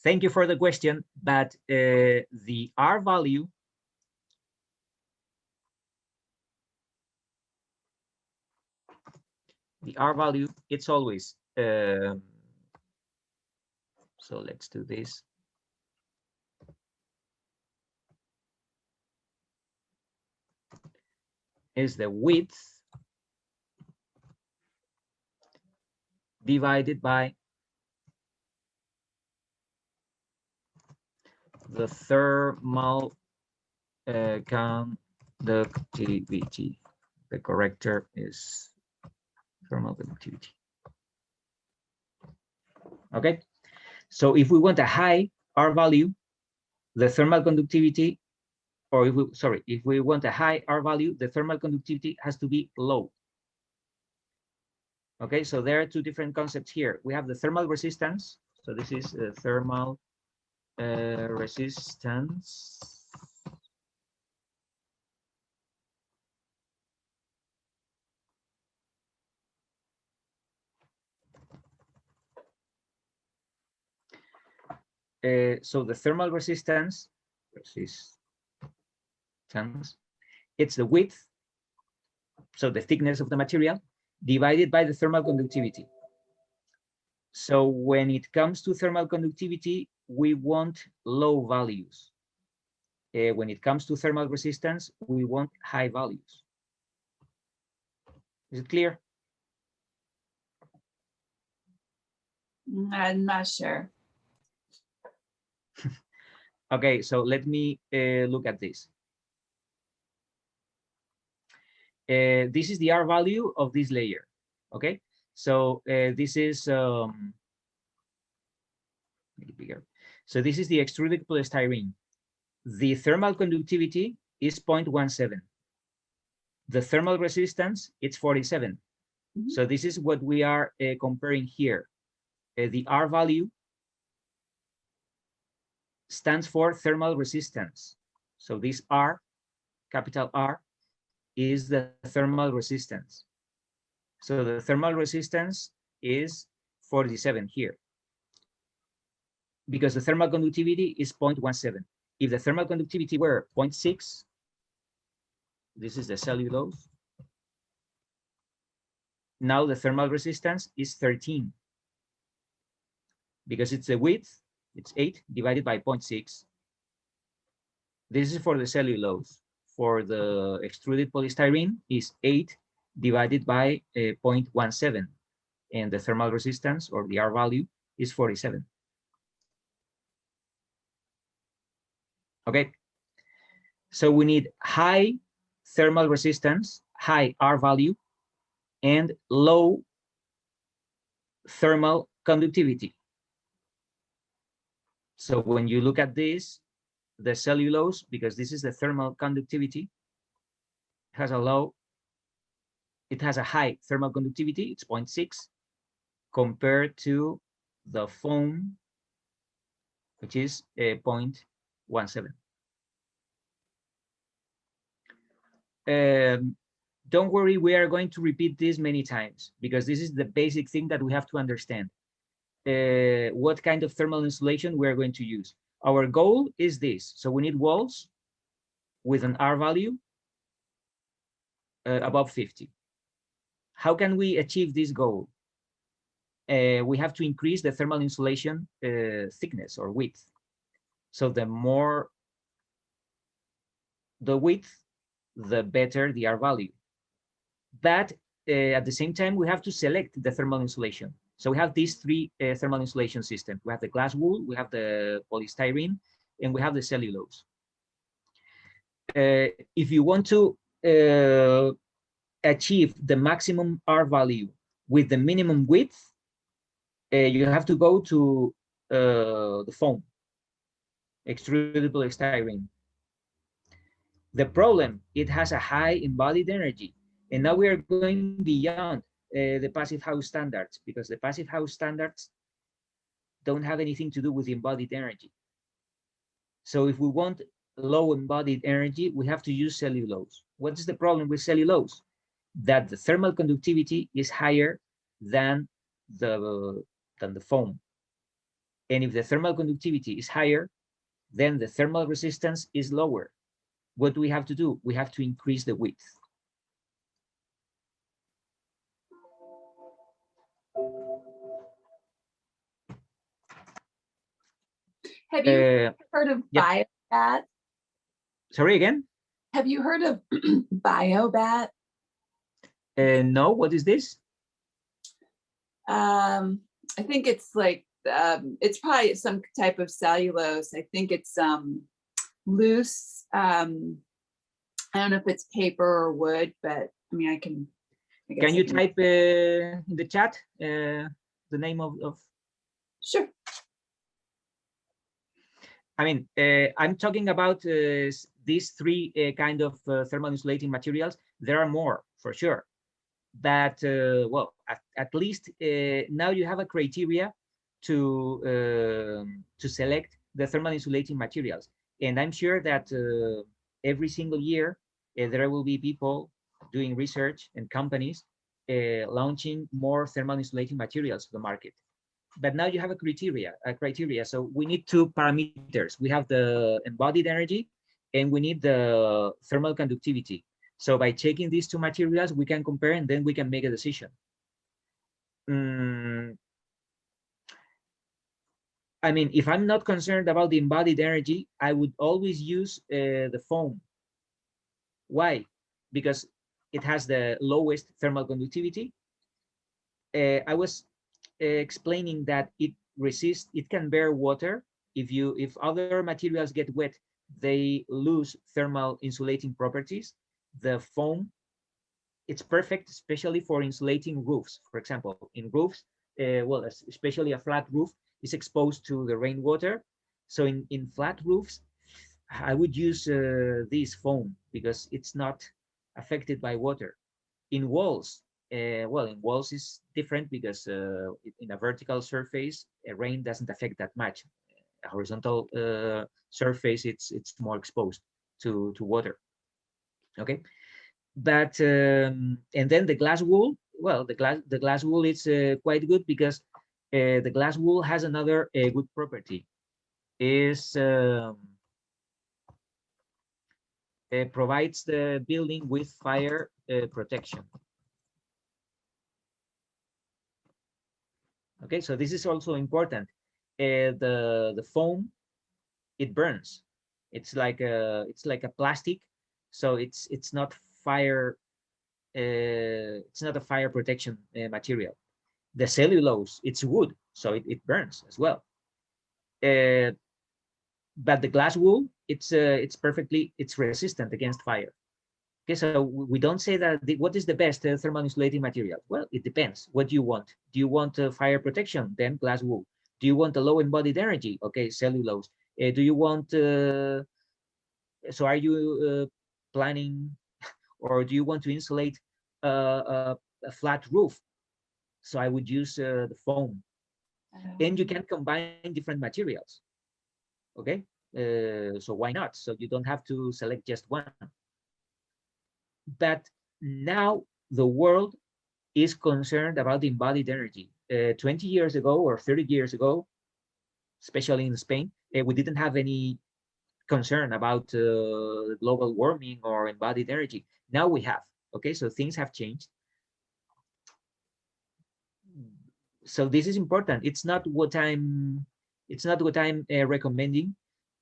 Thank you for the question, but the R value it's always so let's do this. is the width divided by the thermal conductivity. The correct term is thermal conductivity. Okay, so if we want a high R value, the thermal conductivity, or if we want a high R value, the thermal conductivity has to be low. Okay, so there are two different concepts here. We have the thermal resistance. So this is thermal resistance. So the thermal resistance, it's the width, so the thickness of the material, divided by the thermal conductivity. So when it comes to thermal conductivity, we want low values. When it comes to thermal resistance, we want high values. Is it clear? I'm not sure. Okay, so let me look at this. This is the R value of this layer. Okay, so this is make it bigger. So this is the extruded polystyrene. The thermal conductivity is 0.17. The thermal resistance, it's 47. Mhm. So this is what we are comparing here. The R value stands for thermal resistance. So this R, capital R, is the thermal resistance. So the thermal resistance is 47 here, because the thermal conductivity is 0.17. If the thermal conductivity were 0.6, this is the cellulose. Now the thermal resistance is 13, because it's the width, it's 8 divided by 0.6. This is for the cellulose. For the extruded polystyrene is 8 divided by 0.17, and the thermal resistance, or the R value, is 47. Okay, so we need high thermal resistance, high R value, and low thermal conductivity. So when you look at this, the cellulose, because this is the thermal conductivity, has it has a high thermal conductivity, it's 0.6, compared to the foam, which is 0.17. Don't worry, we are going to repeat this many times, because this is the basic thing that we have to understand. What kind of thermal insulation we are going to use. Our goal is this. So we need walls with an R value above 50. How can we achieve this goal? We have to increase the thermal insulation thickness or width. So the more the width, the better the R value. But at the same time, we have to select the thermal insulation. So we have these three thermal insulation systems. We have the glass wool, we have the polystyrene, and we have the cellulose. If you want to achieve the maximum R value with the minimum width, you have to go to the foam, extruded polystyrene. The problem, it has a high embodied energy. And now we are going beyond the passive house standards, because the passive house standards don't have anything to do with embodied energy. So if we want low embodied energy, we have to use cellulose. What is the problem with cellulose? That the thermal conductivity is higher than the foam. And if the thermal conductivity is higher, then the thermal resistance is lower. What do we have to do? We have to increase the width. Have you heard of yeah. biogas? Sorry again? Have you heard of biobat? No, what is this? I think it's like it's probably some type of cellulose. I think it's loose. I don't know if it's paper or wood, but I mean, I can. I guess Can you type in the chat the name of? Sure. I mean, I'm talking about these three kind of thermal insulating materials. There are more for sure, but well, at least now you have a criteria to select the thermal insulating materials, and I'm sure that every single year there will be people doing research and companies launching more thermal insulating materials to the market. But now you have a criteria. So we need two parameters. We have the embodied energy and we need the thermal conductivity. So by checking these two materials, we can compare and then we can make a decision. I mean, if I'm not concerned about the embodied energy, I would always use the foam. Why? Because it has the lowest thermal conductivity. I was explaining that it can bear water. If other materials get wet, they lose thermal insulating properties. The foam, it's perfect, especially for insulating roofs. For example, in roofs, well, especially a flat roof is exposed to the rainwater. So in flat roofs, I would use this foam because it's not affected by water. In walls, well, in walls is different because in a vertical surface, rain doesn't affect that much. A horizontal surface, it's more exposed to water. Okay, but and then the glass wool. Well, the glass wool is quite good because the glass wool has another good property. Is provides the building with fire protection. Okay, so this is also important. The foam, it burns. It's like a plastic, so it's not fire. It's not a fire protection material. The cellulose, it's wood, so it burns as well. But the glass wool, it's resistant against fire. Okay, so we don't say that what is the best thermal insulating material? Well, it depends. What do you want? Do you want fire protection? Then glass wool. Do you want a low embodied energy? Okay, cellulose. Do you want? So are you planning, or do you want to insulate a flat roof? So I would use the foam, and you can combine different materials. Okay, so why not? So you don't have to select just one. But now the world is concerned about the embodied energy. 20 years ago or 30 years ago, especially in Spain, we didn't have any concern about global warming or embodied energy. Now we have. Okay, so things have changed. So this is important. It's not what I'm recommending.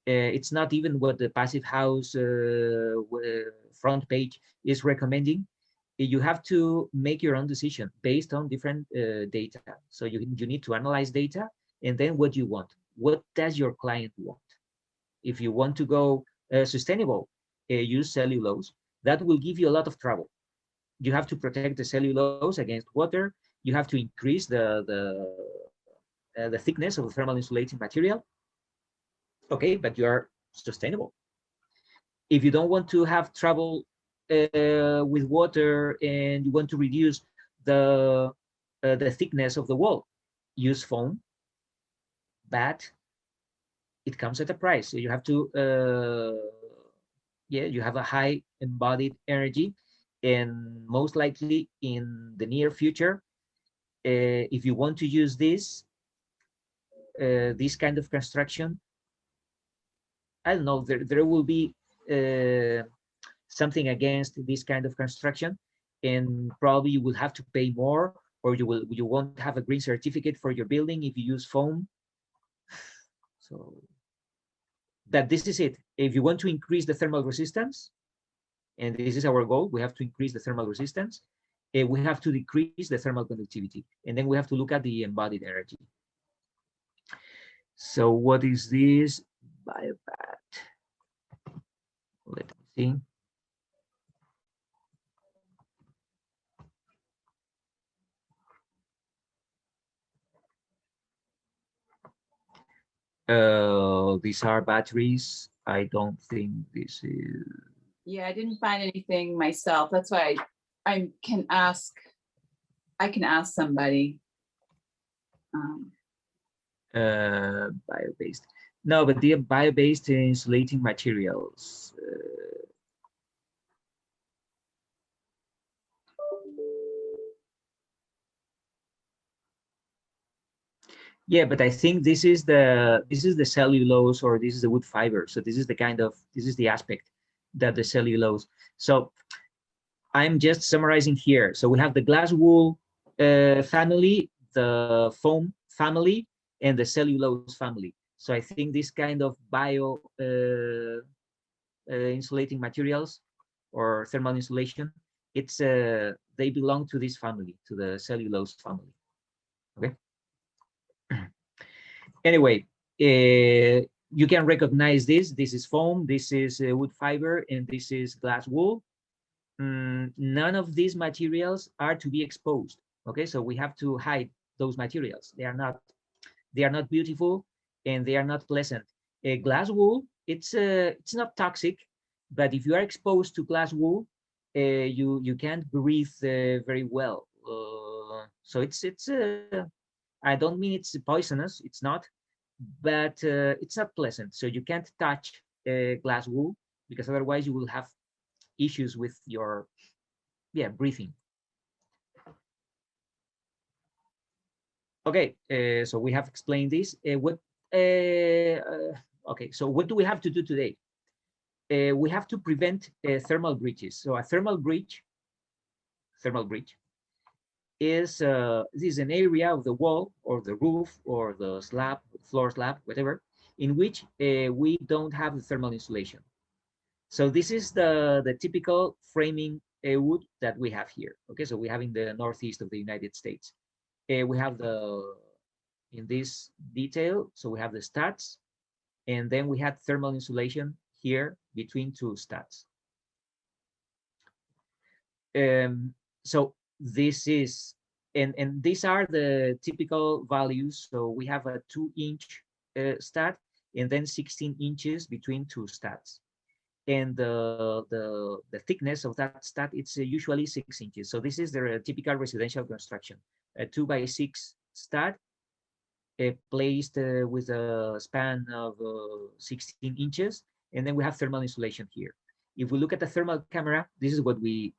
It's not even what the Passive House front page is recommending. You have to make your own decision based on different data. So you need to analyze data, and then what you want. What does your client want? If you want to go sustainable, use cellulose. That will give you a lot of trouble. You have to protect the cellulose against water. You have to increase the thickness of the thermal insulating material. Okay, but you are sustainable. If you don't want to have trouble with water and you want to reduce the thickness of the wall, use foam, but it comes at a price. So you have to yeah, you have a high embodied energy, and most likely in the near future, if you want to use this kind of construction, I don't know, there will be something against this kind of construction, and probably you will have to pay more, or you won't have a green certificate for your building if you use foam. So that this is it. If you want to increase the thermal resistance, And this is our goal. We have to increase the thermal resistance. We have to decrease the thermal conductivity. And then we have to look at the embodied energy. So what is this? Biobat. Let me see. These are batteries. I don't think this is. Yeah, I didn't find anything myself. That's why I can ask. I can ask somebody. Bio-based. No, but the bio-based insulating materials. Yeah, but I think this is the cellulose, or this is the wood fiber. So this is the aspect that the cellulose. So I'm just summarizing here. So we have the glass wool family, the foam family, and the cellulose family. So I think this kind of bio insulating materials or thermal insulation, it's they belong to this family, to the cellulose family. Okay. Anyway, you can recognize this. This is foam, this is wood fiber, and this is glass wool. None of these materials are to be exposed. Okay, so we have to hide those materials. They are not beautiful, and they are not pleasant. Glass wool, it's not toxic, but if you are exposed to glass wool, you can't breathe very well. So it's I don't mean it's poisonous. It's not, but it's not pleasant. So you can't touch glass wool, because otherwise you will have issues with your breathing. Okay, so we have explained this. Okay, so what do we have to do today? We have to prevent thermal breaches. So a thermal breach is this is an area of the wall or the roof or the slab, floor slab, whatever, in which we don't have the thermal insulation. So this is the typical framing wood that we have here. Okay, so we have in the northeast of the United States. We have in this detail, so we have the studs, and then we had thermal insulation here between two studs. So this is, and these are the typical values. So we have a 2-inch stud, and then 16 inches between two studs. And the thickness of that stud, it's usually 6 inches. So this is the typical residential construction, a 2x6 stud placed with a span of 16 inches, and then we have thermal insulation here. If we look at the thermal camera, this is what we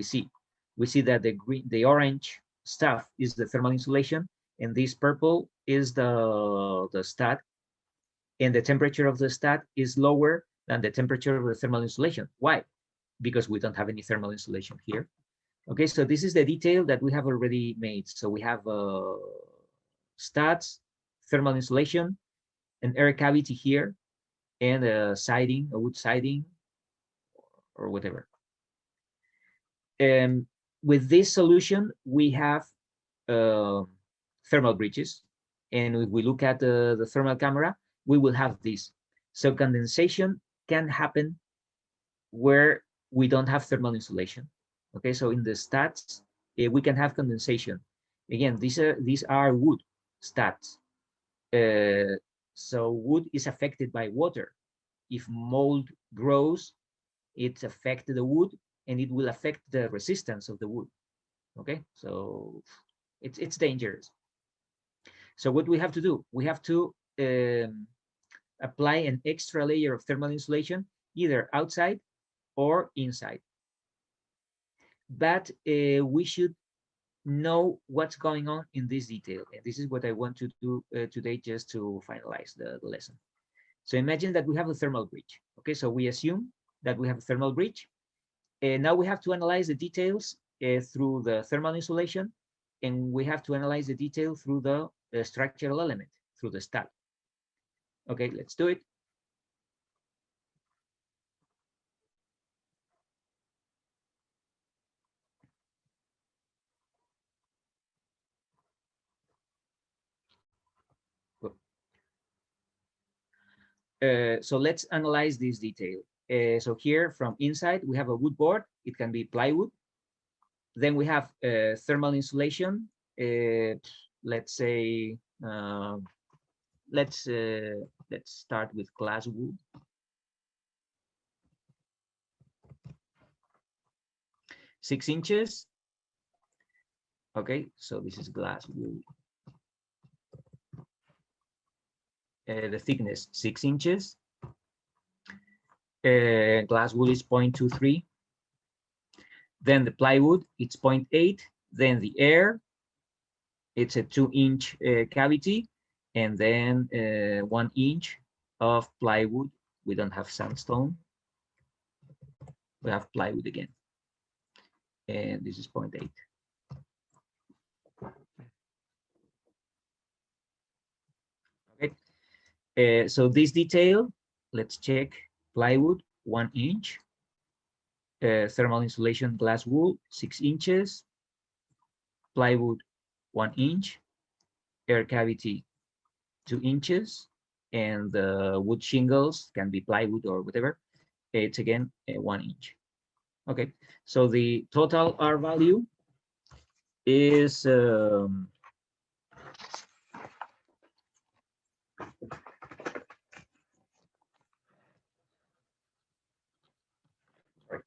see. We see that the orange stuff is the thermal insulation, and this purple is the stud, and the temperature of the stud is lower than the temperature of the thermal insulation. Why? Because we don't have any thermal insulation here. Okay, so this is the detail that we have already made. So we have studs, thermal insulation, an air cavity here, and a siding, a wood siding, or whatever. And with this solution, we have thermal breaches. And if we look at the thermal camera, we will have this. So condensation can happen where we don't have thermal insulation. Okay, so in the studs, we can have condensation. Again, these are wood studs. So wood is affected by water. If mold grows, it affects the wood, and it will affect the resistance of the wood. Okay, so it's dangerous. So what we have to do? We have to apply an extra layer of thermal insulation, either outside or inside. But we should know what's going on in this detail. And this is what I want to do today, just to finalize the lesson. So imagine that we have a thermal breach. Okay, so we assume that we have a thermal breach. And now we have to analyze the details through the thermal insulation, and we have to analyze the detail through the structural element, through the stud. Okay, let's do it. So let's analyze this detail. So here from inside, we have a wood board. It can be plywood. Then we have thermal insulation. Let's say, let's start with glass wool. 6 inches. Okay, so this is glass wool. The thickness 6 inches. Glass wool is 0.23. Then the plywood, it's 0.8. Then the air, it's a 2-inch cavity, and then 1 inch of plywood. We don't have sandstone. We have plywood again. And this is 0.8. Okay. So this detail, let's check. Plywood, 1 inch. Thermal insulation glass wool, 6 inches. Plywood, 1 inch. Air cavity, 2 inches. And the wood shingles can be plywood or whatever. It's again 1 inch. Okay, so the total R value is sorry,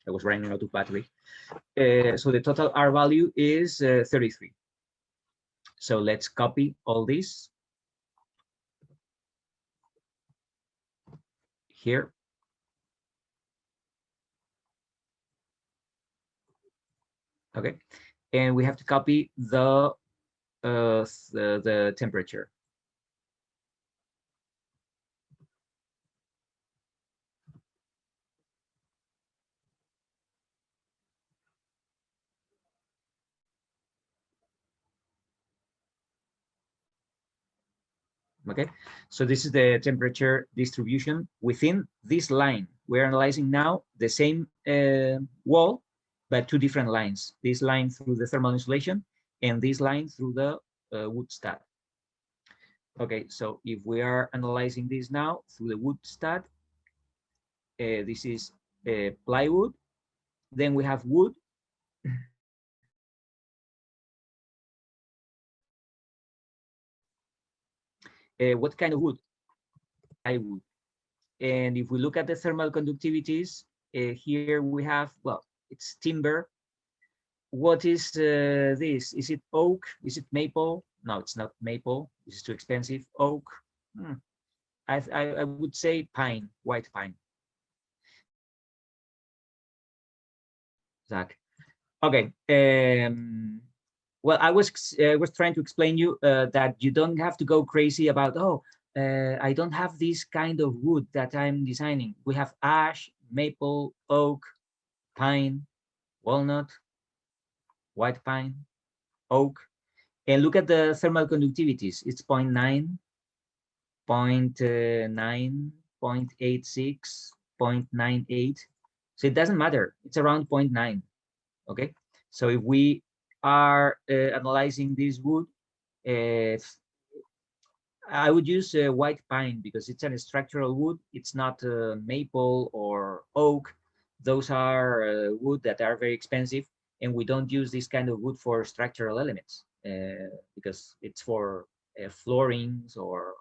I was running out of battery. So the total R value is 33. So let's copy all this here. Okay, and we have to copy the temperature. Okay, so this is the temperature distribution within this line. We're analyzing now the same wall, but 2 different lines. This line through the thermal insulation and this line through the wood stud. Okay, so if we are analyzing this now through the wood stud, this is plywood. Then we have wood. What kind of wood? Plywood. And if we look at the thermal conductivities, here we have, well, it's timber. What is this? Is it oak? Is it maple? No, it's not maple. This is too expensive. Oak. I would say pine, white pine. Zach. Okay. Well, I was trying to explain you that you don't have to go crazy about, oh, I don't have this kind of wood that I'm designing. We have ash, maple, oak, pine, walnut, white pine, oak. And look at the thermal conductivities. It's 0.9, 0.9, 0.86, 0.98. So it doesn't matter. It's around 0.9. Okay. So if we are analyzing this wood, I would use white pine because it's a structural wood. It's not maple or oak. Those are wood that are very expensive, and we don't use this kind of wood for structural elements because it's for floorings or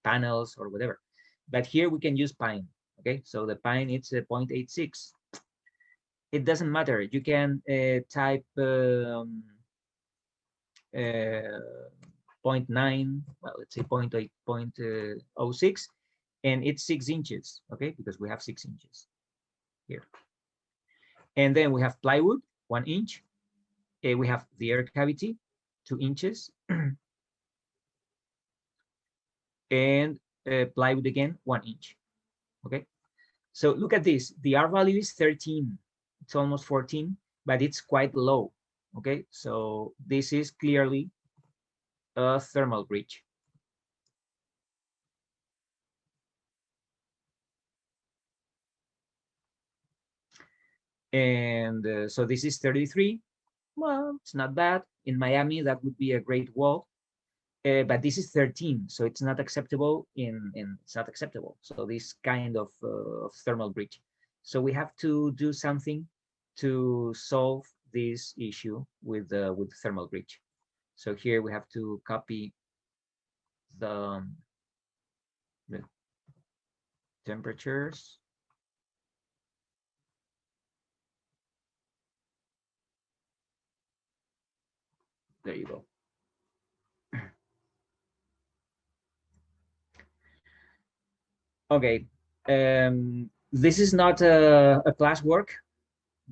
panels or whatever. But here we can use pine. Okay, so the pine, it's 0.86. It doesn't matter. You can type 0.9, well, let's say 0.8, 0.06, and it's 6 inches, okay, because we have 6 inches here. And then we have plywood, 1 inch. We have the air cavity, 2 inches. And plywood again, 1 inch, okay? So look at this, the R value is 13. It's almost 14, but it's quite low, okay? So this is clearly a thermal breach. And so this is 33. Well, it's not bad. In Miami, that would be a great wall. but this is 13, so it's not acceptable it's not acceptable. So this kind of thermal breach. So we have to do something to solve this issue with the thermal breach. So here we have to copy the temperatures. There you go. Okay, this is not a class work,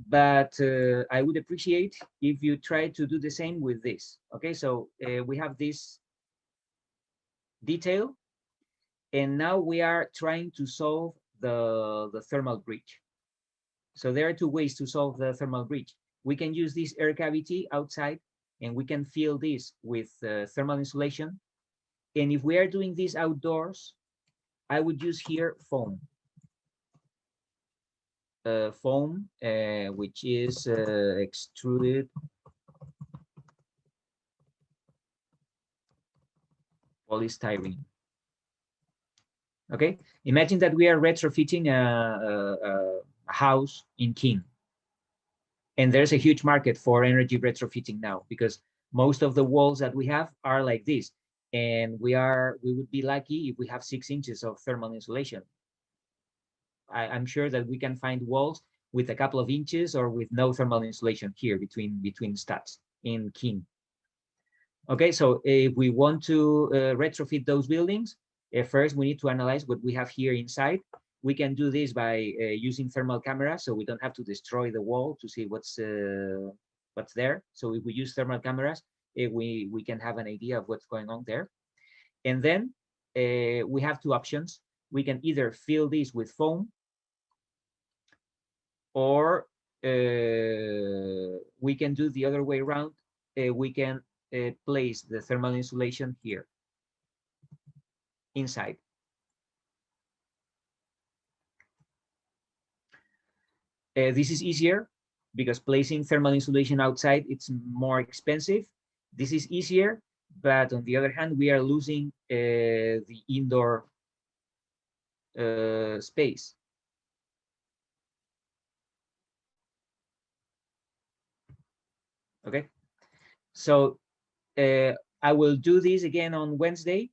but I would appreciate if you try to do the same with this. Okay, so we have this detail, and now we are trying to solve the thermal breach. So there are two ways to solve the thermal breach. We can use this air cavity outside, and we can fill this with thermal insulation. And if we are doing this outdoors, I would use here foam. Foam, which is extruded polystyrene. Okay, imagine that we are retrofitting a house in King, and there's a huge market for energy retrofitting now, because most of the walls that we have are like this, and we would be lucky if we have 6 inches of thermal insulation. I'm sure that we can find walls with a couple of inches or with no thermal insulation here between studs in King. Okay, so if we want to retrofit those buildings, first we need to analyze what we have here inside. We can do this by using thermal cameras, so we don't have to destroy the wall to see what's there. So if we use thermal cameras, we can have an idea of what's going on there. And then we have two options. We can either fill this with foam, or we can do the other way around. We can place the thermal insulation here inside. This is easier because placing thermal insulation outside, it's more expensive. This is easier, but on the other hand, we are losing the indoor space. Okay, so I will do this again on Wednesday,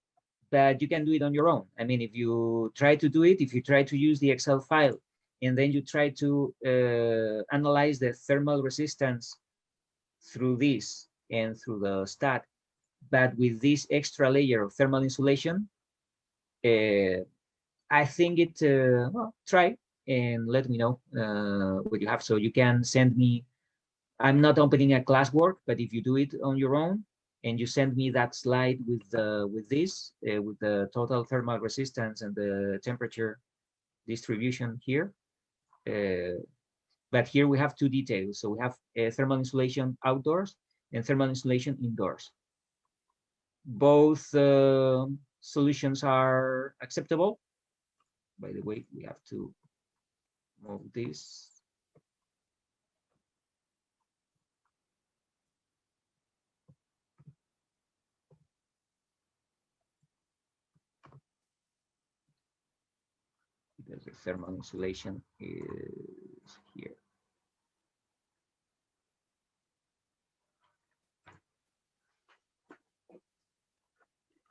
but you can do it on your own. I mean, if you try to do it, if you try to use the Excel file, and then you try to analyze the thermal resistance through this and through the stat, but with this extra layer of thermal insulation, I think well, try and let me know what you have. So you can send me, I'm not opening a class work, but if you do it on your own and you send me that slide with this, with the total thermal resistance and the temperature distribution here. But here we have two details. So we have thermal insulation outdoors and thermal insulation indoors. Both solutions are acceptable. By the way, we have to move this. Because the thermal insulation is